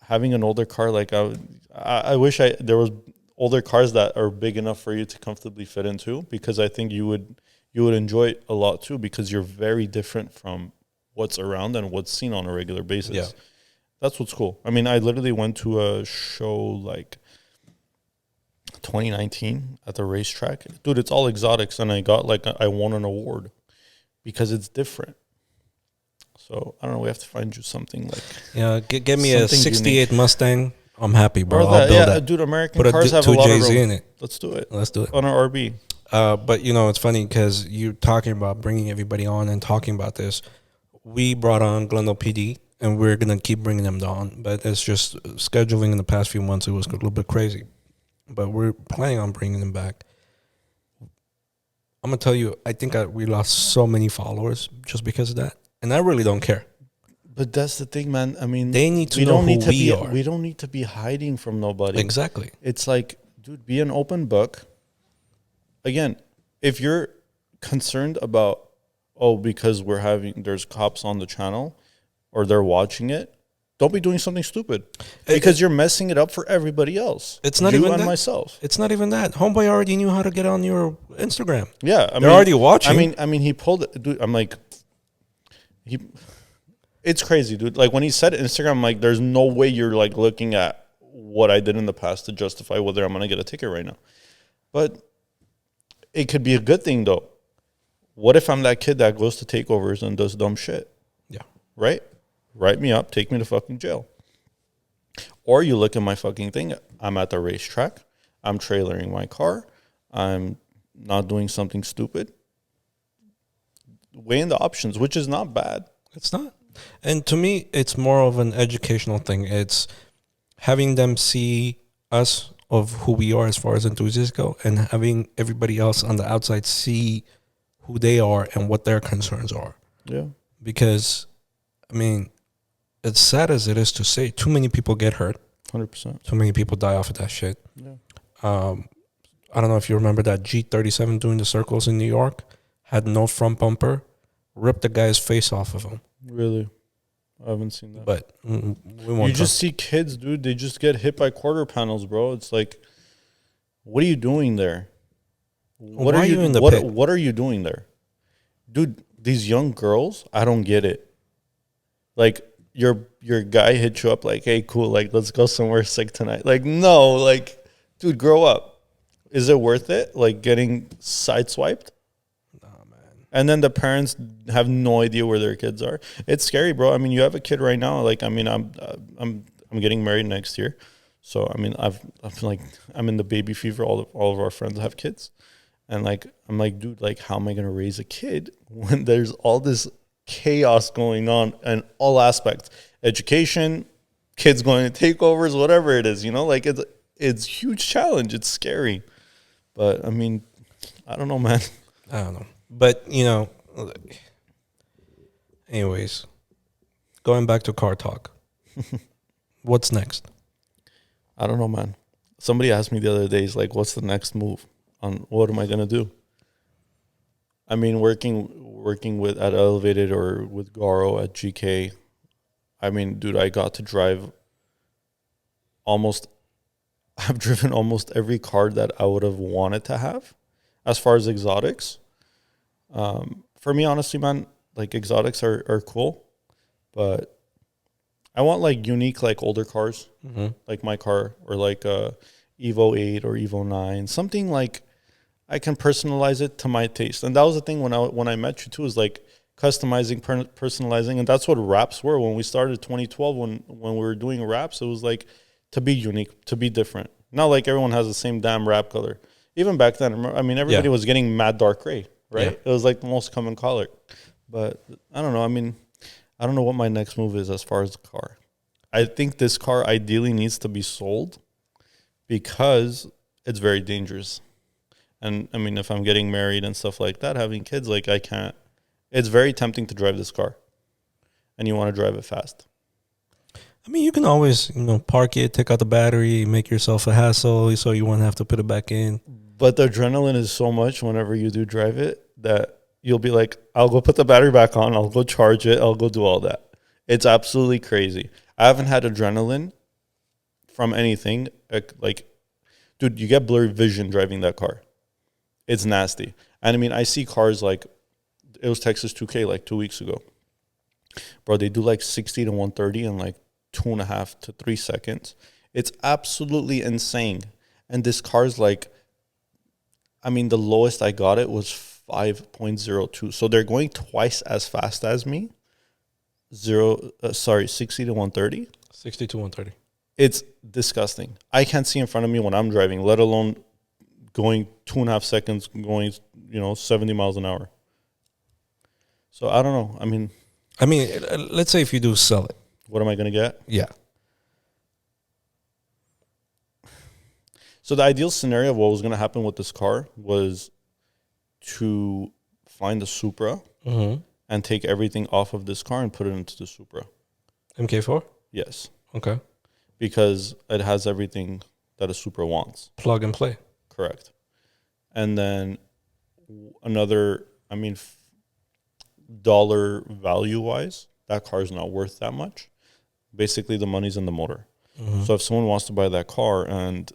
S2: having an older car, like I wish there was older cars that are big enough for you to comfortably fit into, because I think you would enjoy it a lot too, because you're very different from what's around and what's seen on a regular basis.
S1: Yeah. That's
S2: what's cool. I mean, I literally went to a show like 2019 at the racetrack. Dude, it's all exotics, and I won an award because it's different. So I don't know. We have to find you something like
S1: get me a '68 unique Mustang. I'm happy, bro. I'll build that.
S2: Dude. American cars have a lot of room. In it. Let's do it. On our RB.
S1: But it's funny because you're talking about bringing everybody on and talking about this. We brought on Glendale PD, and we're gonna keep bringing them on. But it's just scheduling in the past few months. It was a little bit crazy. But we're planning on bringing them back. I'm going to tell you, I think we lost so many followers just because of that. And I really don't care.
S2: But that's the thing, man. I mean,
S1: they need to know who we are.
S2: We don't need to be hiding from nobody.
S1: Exactly.
S2: It's like, dude, be an open book. Again, if you're concerned about, because there's cops on the channel or they're watching it, don't be doing something stupid, because you're messing it up for everybody else.
S1: It's not even that.
S2: Myself.
S1: It's not even that. Homeboy already knew how to get on your Instagram.
S2: Yeah,
S1: they're already watching.
S2: I mean, he pulled it. Dude, I'm like, It's crazy, dude. Like when he said Instagram, I'm like, there's no way you're like looking at what I did in the past to justify whether I'm going to get a ticket right now. But it could be a good thing though. What if I'm that kid that goes to takeovers and does dumb shit?
S1: Yeah.
S2: Right? Write me up, take me to fucking jail. Or you look at my fucking thing. I'm at the racetrack. I'm trailering my car. I'm not doing something stupid. Weighing the options, which is not bad.
S1: It's not. And to me, it's more of an educational thing. It's having them see us of who we are as far as enthusiasts go, and having everybody else on the outside see who they are and what their concerns are.
S2: Yeah.
S1: Because, I mean, as sad as it is to say, too many people get hurt.
S2: 100%.
S1: Too many people die off of that shit.
S2: Yeah.
S1: I don't know if you remember that G37 doing the circles in New York, had no front bumper, ripped the guy's face off of him.
S2: Really? I haven't seen that.
S1: But we won't.
S2: You just see kids, dude. They just get hit by quarter panels, bro. It's like, what are you doing there? What
S1: Why
S2: are you
S1: in the
S2: what,
S1: pit?
S2: what are you doing there? Dude, these young girls, I don't get it. Like your guy hit you up like, hey, cool, like let's go somewhere sick tonight. Like, no, like, dude, grow up. Is it worth it? Like getting sideswiped? And then the parents have no idea where their kids are. It's scary, bro. I mean, you have a kid right now. Like, I mean, I'm getting married next year, so I mean, I'm in the baby fever. All of our friends have kids, and like, I'm like, dude, like, how am I gonna raise a kid when there's all this chaos going on in all aspects, education, kids going to takeovers, whatever it is, you know, like it's a huge challenge. It's scary, but I mean, I don't know, man.
S1: I don't know. But, you know, anyways, going back to car talk. What's next?
S2: I don't know, man. Somebody asked me the other day, he's like, what's the next move? On what am I going to do? I mean, working with at Elevated or with Garo at GK, I mean, dude, I got to drive I've driven almost every car that I would have wanted to have as far as exotics. For me, honestly, man, like exotics are cool, but I want like unique, like older cars, like my car, or like a Evo 8 or Evo 9, something like I can personalize it to my taste. And that was the thing when I met you too, is like customizing, personalizing, and that's what wraps were when we started 2012. When we were doing wraps, it was like to be unique, to be different. Not like everyone has the same damn wrap color. Even back then, I mean, everybody was getting mad dark gray. Right? Yeah. It was like the most common color. But I don't know. I mean, I don't know what my next move is as far as the car. I think this car ideally needs to be sold because it's very dangerous. And I mean, if I'm getting married and stuff like that, having kids, like I can't. It's very tempting to drive this car. And you want to drive it fast.
S1: I mean, you can always, park it, take out the battery, make yourself a hassle so you won't have to put it back in.
S2: But the adrenaline is so much whenever you do drive it that you'll be like, I'll go put the battery back on. I'll go charge it. I'll go do all that. It's absolutely crazy. I haven't had adrenaline from anything. Like, dude, you get blurry vision driving that car. It's nasty. And I mean, I see cars like, it was Texas 2K like 2 weeks ago. Bro, they do like 60 to 130 in like 2.5 to 3 seconds. It's absolutely insane. And this car's like, I mean, the lowest I got it was 5.02. So they're going twice as fast as me. 60 to 130.
S1: 60 to 130.
S2: It's disgusting. I can't see in front of me when I'm driving, let alone going 2.5 seconds, going, 70 miles an hour. So I don't know. I mean,
S1: let's say if you do sell it.
S2: What am I going to get?
S1: Yeah.
S2: So the ideal scenario of what was going to happen with this car was to find a Supra and take everything off of this car and put it into the Supra.
S1: MK4?
S2: Yes.
S1: Okay.
S2: Because it has everything that a Supra wants.
S1: Plug and play.
S2: Correct. And then another, dollar value-wise, that car is not worth that much. Basically, the money's in the motor. So if someone wants to buy that car and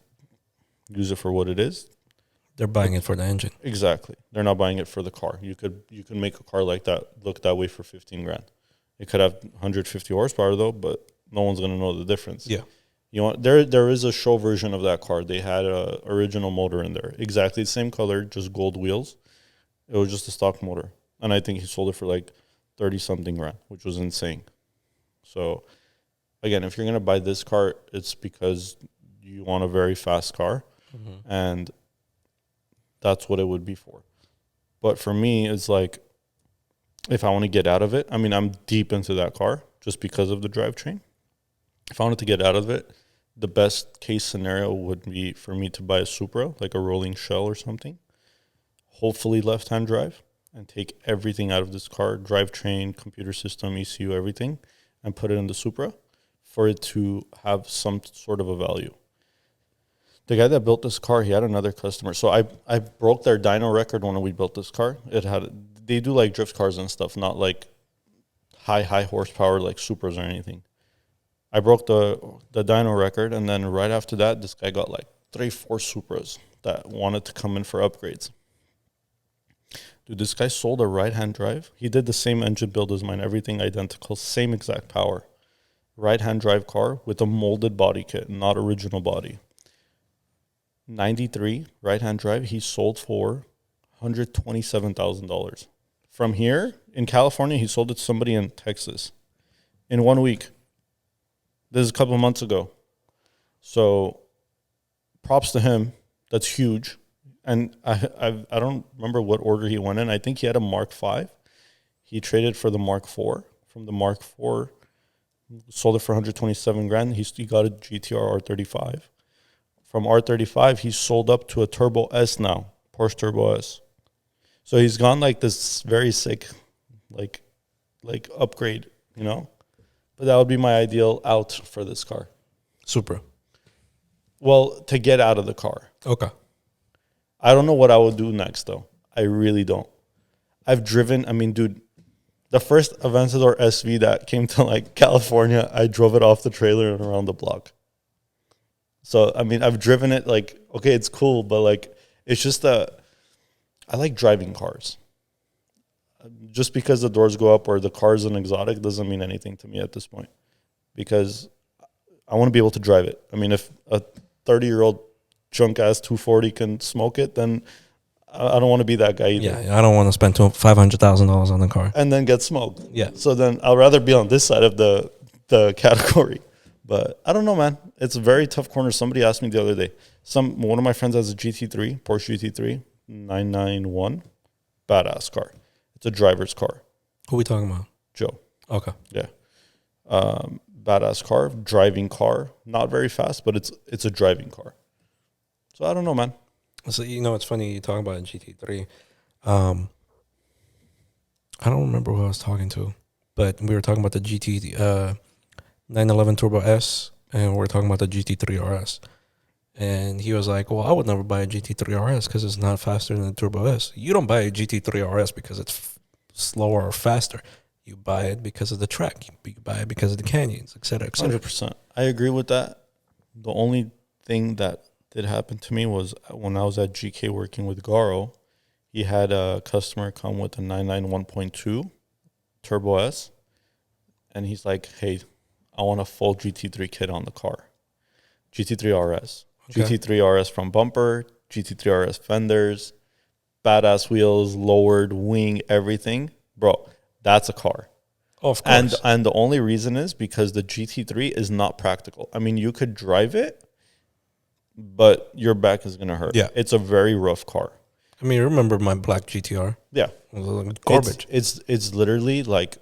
S2: use it for what it is,
S1: they're buying it for the engine.
S2: Exactly. They're not buying it for the car. You could make a car like that look that way for $15,000. It could have 150 horsepower though, but no one's gonna know the difference.
S1: Yeah.
S2: You know, there is a show version of that car. They had a original motor in there, exactly the same color, just gold wheels. It was just a stock motor, and I think he sold it for like 30 something grand, which was insane. So, again, if you're gonna buy this car, it's because you want a very fast car, and that's what it would be for. But for me, it's like, if I want to get out of it, I mean, I'm deep into that car just because of the drivetrain. If I wanted to get out of it, the best case scenario would be for me to buy a Supra, like a rolling shell or something, hopefully left-hand drive, and take everything out of this car, drivetrain, computer system, ECU, everything, and put it in the Supra for it to have some sort of a value. The guy that built this car, he had another customer. So I broke their dyno record when we built this car. They do like drift cars and stuff, not like high horsepower like Supras or anything. I broke the dyno record, and then right after that, this guy got like 3-4 Supras that wanted to come in for upgrades. Dude, this guy sold a right-hand drive. He did the same engine build as mine, everything identical, same exact power. Right-hand drive car with a molded body kit, not original body. 93 right-hand drive, he sold for $127,000. From here in California, he sold it to somebody in Texas in 1 week. This is a couple of months ago. So props to him. That's huge. And I don't remember what order he went in. I think he had a Mark V. He traded for the Mark IV. From the Mark IV, sold it for 127 grand. He got a GTR R35. From R35, he's sold up to a Turbo S now, Porsche Turbo S. So he's gone like this very sick, like upgrade, you know? But that would be my ideal out for this car.
S1: Supra.
S2: Well, to get out of the car.
S1: Okay.
S2: I don't know what I would do next, though. I really don't. I've driven, I mean, dude, the first Aventador SV that came to, like, California, I drove it off the trailer and around the block. So, I mean, I've driven it, like, okay, it's cool, but, like, it's just I like driving cars. Just because the doors go up or the car is an exotic doesn't mean anything to me at this point, because I want to be able to drive it. I mean, if a 30-year-old junk-ass 240 can smoke it, then I don't want to be that guy either.
S1: Yeah, I don't want to spend $500,000 on the car.
S2: And then get smoked.
S1: Yeah.
S2: So then I'll rather be on this side of the category. But I don't know, man. It's a very tough corner. Somebody asked me the other day. One of my friends has a GT3, Porsche GT3, 991, badass car. It's a driver's car.
S1: Who are we talking about?
S2: Joe.
S1: Okay.
S2: Yeah. Badass car, driving car. Not very fast, but it's a driving car. So I don't know, man.
S1: So, you know, it's funny you talking about a GT3. I don't remember who I was talking to, but we were talking about the GT 911 Turbo S, and we were talking about the GT3 RS. And he was like, well, I would never buy a GT3 RS because it's not faster than the Turbo S. You don't buy a GT3 RS because it's slower or faster. You buy it because of the track. You buy it because of the canyons, et cetera, et cetera.
S2: 100%. I agree with that. The only thing that did happen to me was when I was at GK working with Garo, he had a customer come with a 991.2 Turbo S, and he's like, hey, I want a full GT3 kit on the car. GT3 RS. Okay. GT3 RS from bumper, GT3 RS fenders, badass wheels, lowered wing, everything. Bro, that's a car.
S1: Oh, of course.
S2: And the only reason is because the GT3 is not practical. I mean, you could drive it, but your back is going to hurt.
S1: Yeah.
S2: It's a very rough car.
S1: I mean, remember my black GTR?
S2: Yeah.
S1: It was like garbage.
S2: It's literally like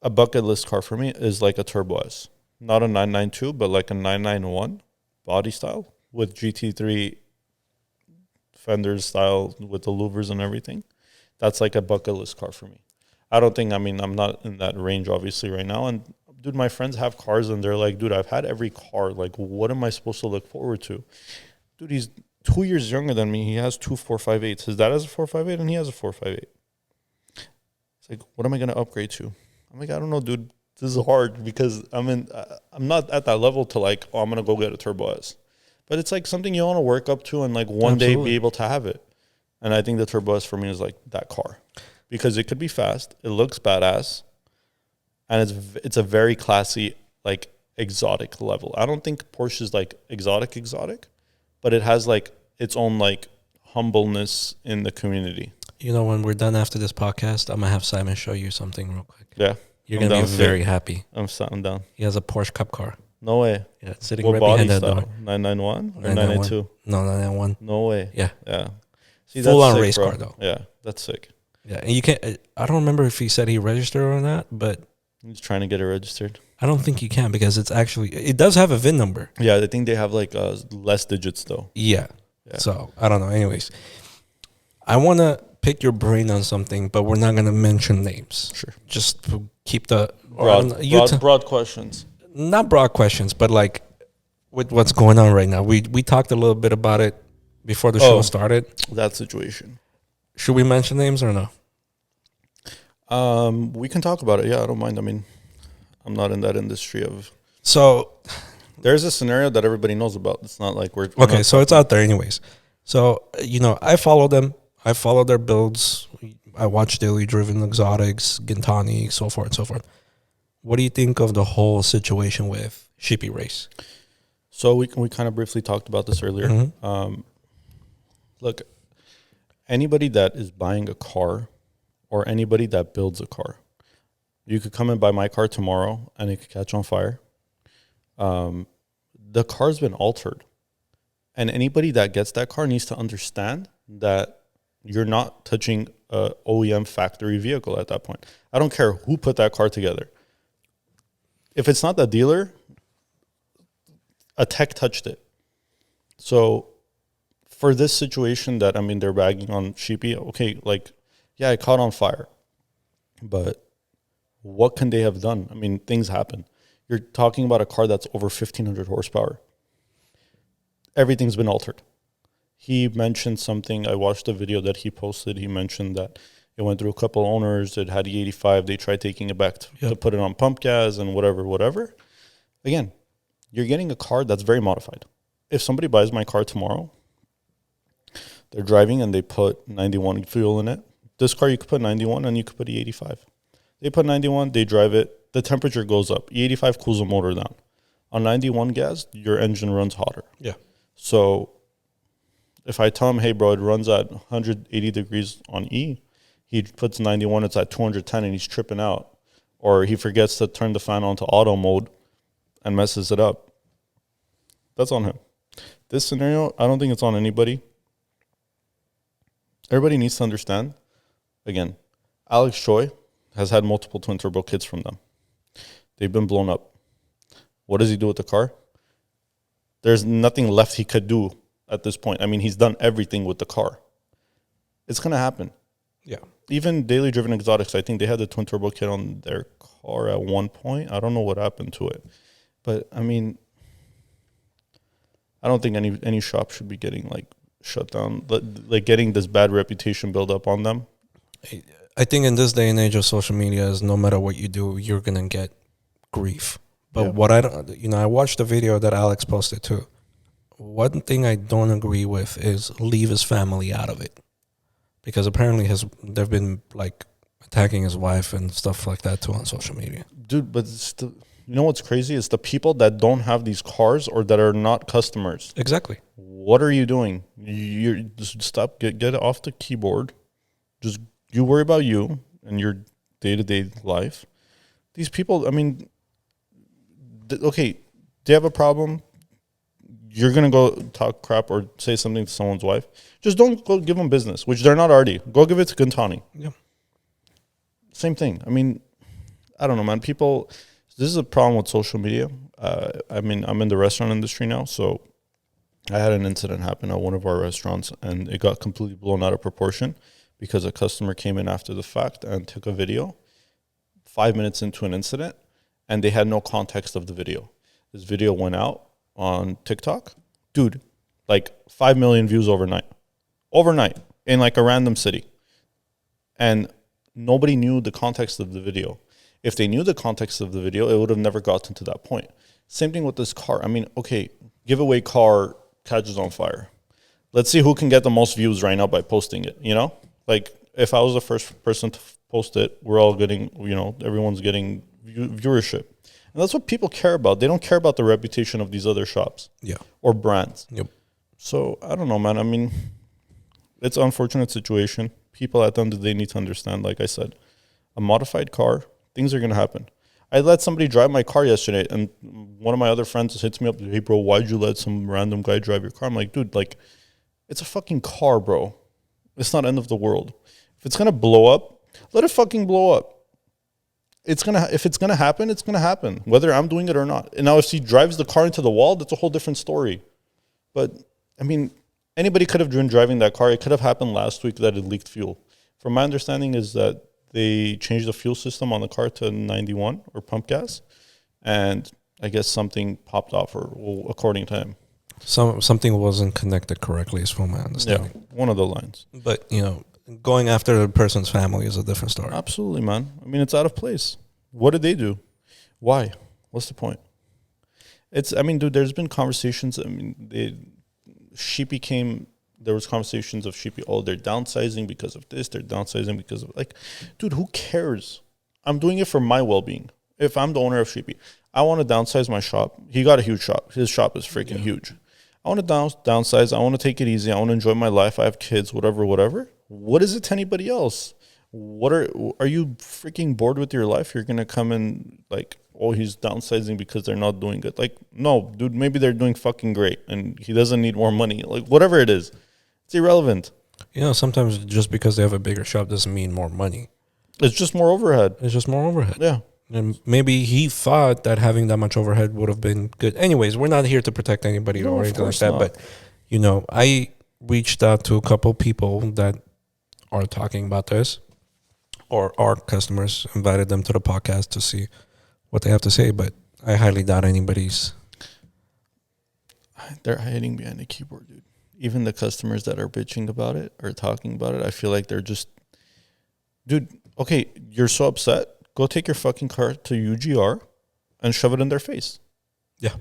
S2: a bucket list car for me is like a Turbo S. Not a 992, but like a 991 body style with GT3 fenders style with the louvers and everything. That's like a bucket list car for me. I'm not in that range obviously right now. And dude, my friends have cars and they're like, dude, I've had every car. Like, what am I supposed to look forward to? Dude, he's 2 years younger than me. He has two 458s. His dad has a 458 and he has a 458. It's like, what am I going to upgrade to? I'm like, I don't know, dude. This is hard because I'm not at that level to like, oh, I'm going to go get a Turbo S. But it's like something you want to work up to and like one day be able to have it. And I think the Turbo S for me is like that car because it could be fast. It looks badass. And it's a very classy, like exotic level. I don't think Porsche is like exotic, but it has like its own like humbleness in the community.
S1: You know, when we're done after this podcast, I'm gonna have Simon show you something real quick.
S2: Yeah.
S1: You're gonna be very happy.
S2: I'm down.
S1: He has a Porsche Cup car.
S2: No way.
S1: Yeah, it's sitting
S2: What
S1: right
S2: body
S1: behind that
S2: style?
S1: door.
S2: 991 or
S1: 991.
S2: 982?
S1: No, 991.
S2: No way.
S1: Yeah.
S2: Yeah. See,
S1: Full on
S2: sick,
S1: race
S2: bro.
S1: car though.
S2: Yeah, that's sick.
S1: Yeah, and you can't. I don't remember if he said he registered or not, but
S2: He's trying to get it registered.
S1: I don't think you can because it does have a VIN number.
S2: Yeah, I think they have like less digits though.
S1: Yeah.
S2: Yeah.
S1: So I don't know. Anyways, I want to pick your brain on something, but we're not gonna mention names.
S2: Sure.
S1: Just to keep the
S2: broad questions.
S1: Not broad questions, but like with what's going on right now. We talked a little bit about it before the show started.
S2: That situation.
S1: Should we mention names or no?
S2: We can talk about it. Yeah, I don't mind. I mean, I'm not in that industry of.
S1: So
S2: there's a scenario that everybody knows about. It's not like we're
S1: okay. So it's out there, anyways. So I follow them. I follow their builds. I watch Daily Driven Exotics, Gintani, so forth and so forth. What do you think of the whole situation with Sheepy Race?
S2: So we kind of briefly talked about this earlier.
S1: Mm-hmm.
S2: Look, anybody that is buying a car or anybody that builds a car, you could come and buy my car tomorrow and it could catch on fire. The car's been altered. And anybody that gets that car needs to understand that you're not touching a OEM factory vehicle at that point. I don't care who put that car together. If it's not the dealer, a tech touched it. So for this situation that, I mean, they're bagging on Sheepy, okay, like, yeah, it caught on fire. But what can they have done? I mean, things happen. You're talking about a car that's over 1,500 horsepower. Everything's been altered. He mentioned something. I watched a video that he posted. He mentioned that it went through a couple owners. It had E85. They tried taking it back to put it on pump gas and whatever. Again, you're getting a car that's very modified. If somebody buys my car tomorrow, they're driving and they put 91 fuel in it. This car, you could put 91 and you could put E85. They put 91, they drive it. The temperature goes up. E85 cools the motor down. On 91 gas, your engine runs hotter.
S1: Yeah.
S2: So if I tell him, hey, bro, it runs at 180 degrees on E, he puts 91, it's at 210, and he's tripping out. Or he forgets to turn the fan on to auto mode and messes it up. That's on him. This scenario, I don't think it's on anybody. Everybody needs to understand. Again, Alex Choi has had multiple twin turbo kits from them. They've been blown up. What does he do with the car? There's nothing left he could do at this point. I mean, he's done everything with the car. It's going to happen.
S1: Yeah.
S2: Even Daily Driven Exotics, I think they had the twin turbo kit on their car at one point. I don't know what happened to it. But, I mean, I don't think any shop should be getting, like, shut down. Like, getting this bad reputation built up on them.
S1: I think in this day and age of social media, is no matter what you do, you're going to get grief. But what I don't, I watched the video that Alex posted too. One thing I don't agree with is leave his family out of it, because apparently they've been like attacking his wife and stuff like that too on social media. Dude,
S2: but you know what's crazy? It's the people that don't have these cars or that are not customers.
S1: Exactly.
S2: What are you doing? You just stop. Get off the keyboard. Just you worry about you and your day-to-day life. These people, I mean. Okay, they have a problem. You're going to go talk crap or say something to someone's wife. Just don't go give them business, which they're not already. Go give it to Gintani.
S1: Yeah.
S2: Same thing. I mean, I don't know, man. People, this is a problem with social media. I mean, I'm in the restaurant industry now, so I had an incident happen at one of our restaurants, and it got completely blown out of proportion because a customer came in after the fact and took a video 5 minutes into an incident. And they had no context of the video. This video went out on TikTok. Dude, like 5 million views overnight. Overnight, in like a random city. And nobody knew the context of the video. If they knew the context of the video, it would have never gotten to that point. Same thing with this car. I mean, okay, giveaway car catches on fire. let's see who can get the most views right now by posting it, you know? Like, if I was the first person to post it, we're all getting, you know, everyone's getting viewership. And that's what people care about. They don't care about the reputation of these other shops or brands.
S1: Yep.
S2: So, I don't know, man. I mean, it's an unfortunate situation. People at the end of the day need to understand, like I said, a modified car, things are going to happen. I let somebody drive my car yesterday, and one of my other friends hits me up, hey, bro, why'd you let some random guy drive your car? I'm like, dude, like, it's a fucking car, bro. It's not end of the world. If it's going to blow up, let it fucking blow up. If it's going to happen, it's going to happen, whether I'm doing it or not. And now if he drives the car into the wall, that's a whole different story. But, I mean, anybody could have been driving that car. It could have happened last week that it leaked fuel. From my understanding is that they changed the fuel system on the car to 91 or pump gas, and I guess something popped off, or well, according to him,
S1: Something wasn't connected correctly, is from my understanding.
S2: Yeah, one of the lines.
S1: But you know, going after the person's family is a different story.
S2: Absolutely, man. I mean, it's out of place. What did they do? Why? What's the point? I mean, dude, there's been conversations. I mean, there was conversations of Sheepy, oh, they're downsizing because of this, they're downsizing because of, like, dude, who cares? I'm doing it for my well-being. If I'm the owner of Sheepy, I want to downsize my shop. He got a huge shop. His shop is freaking huge. I want to downsize. I want to take it easy. I want to enjoy my life. I have kids, whatever. What is it to anybody else? Are you freaking bored with your life? You're going to come in like, oh, he's downsizing because they're not doing good. Like, no, dude, maybe they're doing fucking great and he doesn't need more money. Like, whatever it is. It's irrelevant.
S1: You know, sometimes just because they have a bigger shop doesn't mean more money.
S2: It's just more overhead.
S1: It's just more overhead.
S2: Yeah.
S1: And maybe he thought that having that much overhead would have been good. Anyways, we're not here to protect anybody or anything like that. Not. But, you know, I reached out to a couple people that are talking about this, or our customers, invited them to the podcast to see what they have to say. But I highly doubt anybody's.
S2: They're hiding behind a keyboard, dude. Even the customers that are bitching about it or talking about it, I feel like they're just, dude, okay, you're so upset. Go take your fucking car to UGR and shove it in their face. Yeah.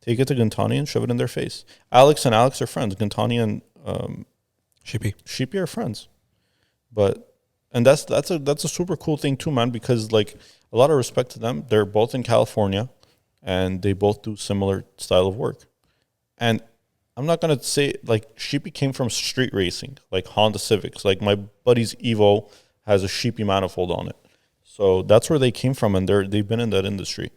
S2: Take it to Gantani and shove it in their face. Alex and Alex are friends. Gantani and Sheepy are friends. And that's a super cool thing too, man, because like a lot of respect to them. They're both in California and they both do similar style of work. And I'm not going to say, like, Sheepy came from street racing, like Honda Civics. Like, my buddy's Evo has a Sheepy manifold on it. So that's where they came from, and they've been in that industry.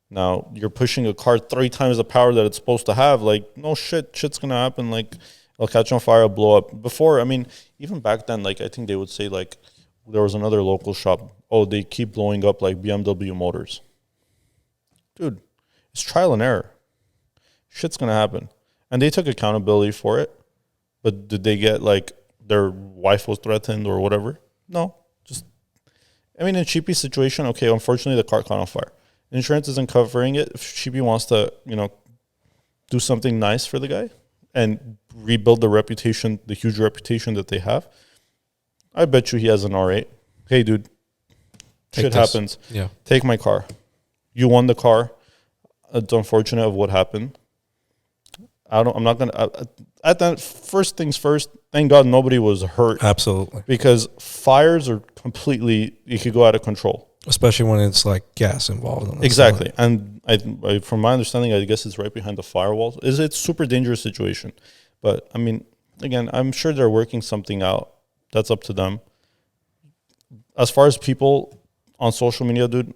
S2: Now, you're pushing a car 3 times the power that it's supposed to have. Like, no shit's going to happen. Like, it'll catch on fire, it'll blow up. Before, I mean, even back then, like, I think they would say, like, there was another local shop. Oh, they keep blowing up, like, BMW motors. Dude, it's trial and error. Shit's going to happen. And they took accountability for it. But did they get, like, their wife was threatened or whatever? No. I mean, in Sheepy's situation, okay, unfortunately, the car caught on fire. Insurance isn't covering it. If Sheepy wants to, you know, do something nice for the guy and rebuild the reputation, the huge reputation that they have, I bet you he has an R8. Hey, dude, shit happens. Yeah. Take my car. You won the car. It's unfortunate of what happened. I'm not going to, at that, first things first, thank God nobody was hurt.
S1: Absolutely.
S2: Because fires are completely, you could go out of control.
S1: Especially when it's like gas involved.
S2: Exactly. And I, from my understanding, I guess it's right behind the firewall. It's a super dangerous situation. But, I mean, again, I'm sure they're working something out. That's up to them. As far as people on social media, dude,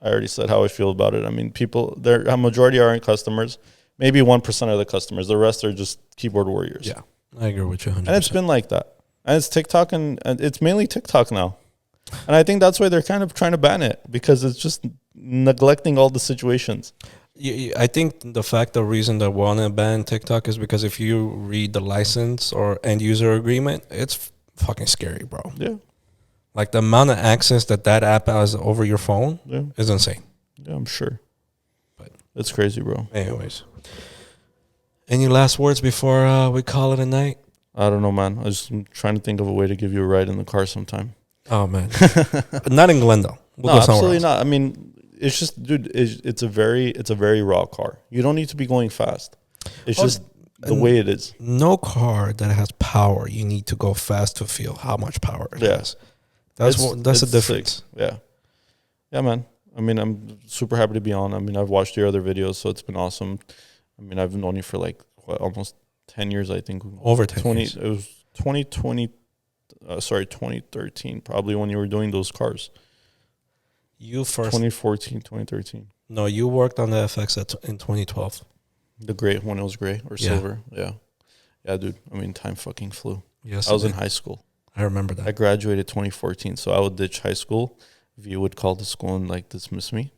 S2: I already said how I feel about it. I mean, a majority aren't customers. Maybe 1% of the customers. The rest are just keyboard warriors.
S1: Yeah, I agree with you 100%.
S2: And it's been like that. And it's TikTok, and it's mainly TikTok now. And I think that's why they're kind of trying to ban it, because it's just neglecting all the situations.
S1: I think the reason they want to ban TikTok is because if you read the license or end user agreement, it's fucking scary, bro. Yeah. Like the amount of access that app has over your phone is insane.
S2: Yeah, I'm sure. But it's crazy, bro.
S1: Anyways. Any last words before we call it a night?
S2: I don't know, man. I'm trying to think of a way to give you a ride in the car sometime.
S1: Oh, man. Not in Glendale.
S2: No, absolutely not. I mean, it's just, dude, it's a very raw car. You don't need to be going fast. It's just the way it is.
S1: No car that has power, you need to go fast to feel how much power it has. That's the difference.
S2: Sick. Yeah, man. I mean, I'm super happy to be on. I mean, I've watched your other videos, so it's been awesome. I mean, I've known you for like almost 10 years, I think.
S1: Over 10 years.
S2: It was 2013, probably, when you were doing those cars.
S1: You first
S2: 2014, 2013.
S1: No, you worked on the FX in 2012.
S2: The gray, when it was gray or silver. Yeah, dude. I mean, time fucking flew.
S1: Yes,
S2: I was in high school.
S1: I remember that.
S2: I graduated 2014, so I would ditch high school. V would call the school and like dismiss me,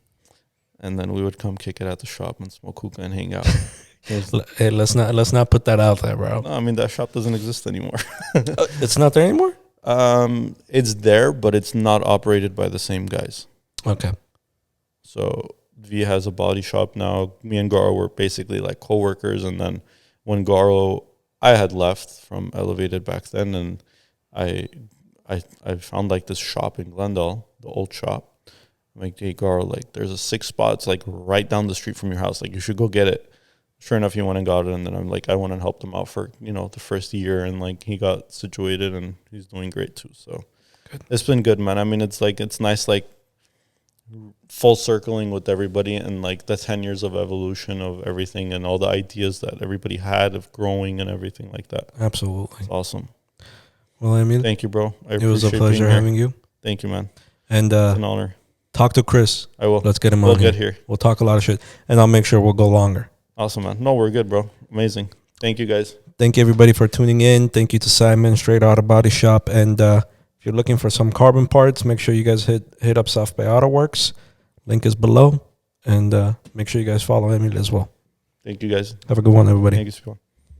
S2: and then we would come kick it at the shop and smoke hookah and hang out.
S1: Hey, let's not put that out there, bro.
S2: No, I mean, that shop doesn't exist anymore.
S1: It's not there anymore?
S2: It's there, but it's not operated by the same guys.
S1: Okay.
S2: So V has a body shop now. Me and Garo were basically like co-workers, and then when I had left from Elevated back then, and I found like this shop in Glendale, the old shop. I'm like, hey, Garo, like there's a 6 spots like right down the street from your house. Like you should go get it. Sure enough, he went and got it, and then I'm like, I went and helped him out for the first year, and like he got situated, and he's doing great too. So good. It's been good, man. I mean, it's nice, like full circling with everybody, and like the 10 years of evolution of everything, and all the ideas that everybody had of growing and everything like that.
S1: Absolutely,
S2: it's awesome.
S1: Well, Emil,
S2: thank you, bro.
S1: It was a pleasure having you.
S2: Thank you, man.
S1: And
S2: it's an honor.
S1: Talk to Chris.
S2: I will.
S1: Let's get him on.
S2: We'll get here.
S1: We'll talk a lot of shit, and I'll make sure we'll go longer.
S2: Awesome, man. No, we're good, bro. Amazing. Thank you, guys.
S1: Thank you, everybody, for tuning in. Thank you to Simon, Straight Auto Body Shop. And if you're looking for some carbon parts, make sure you guys hit up South Bay Auto Works. Link is below. And make sure you guys follow Emil as well.
S2: Thank you, guys.
S1: Have a good one, everybody.
S2: Thank you,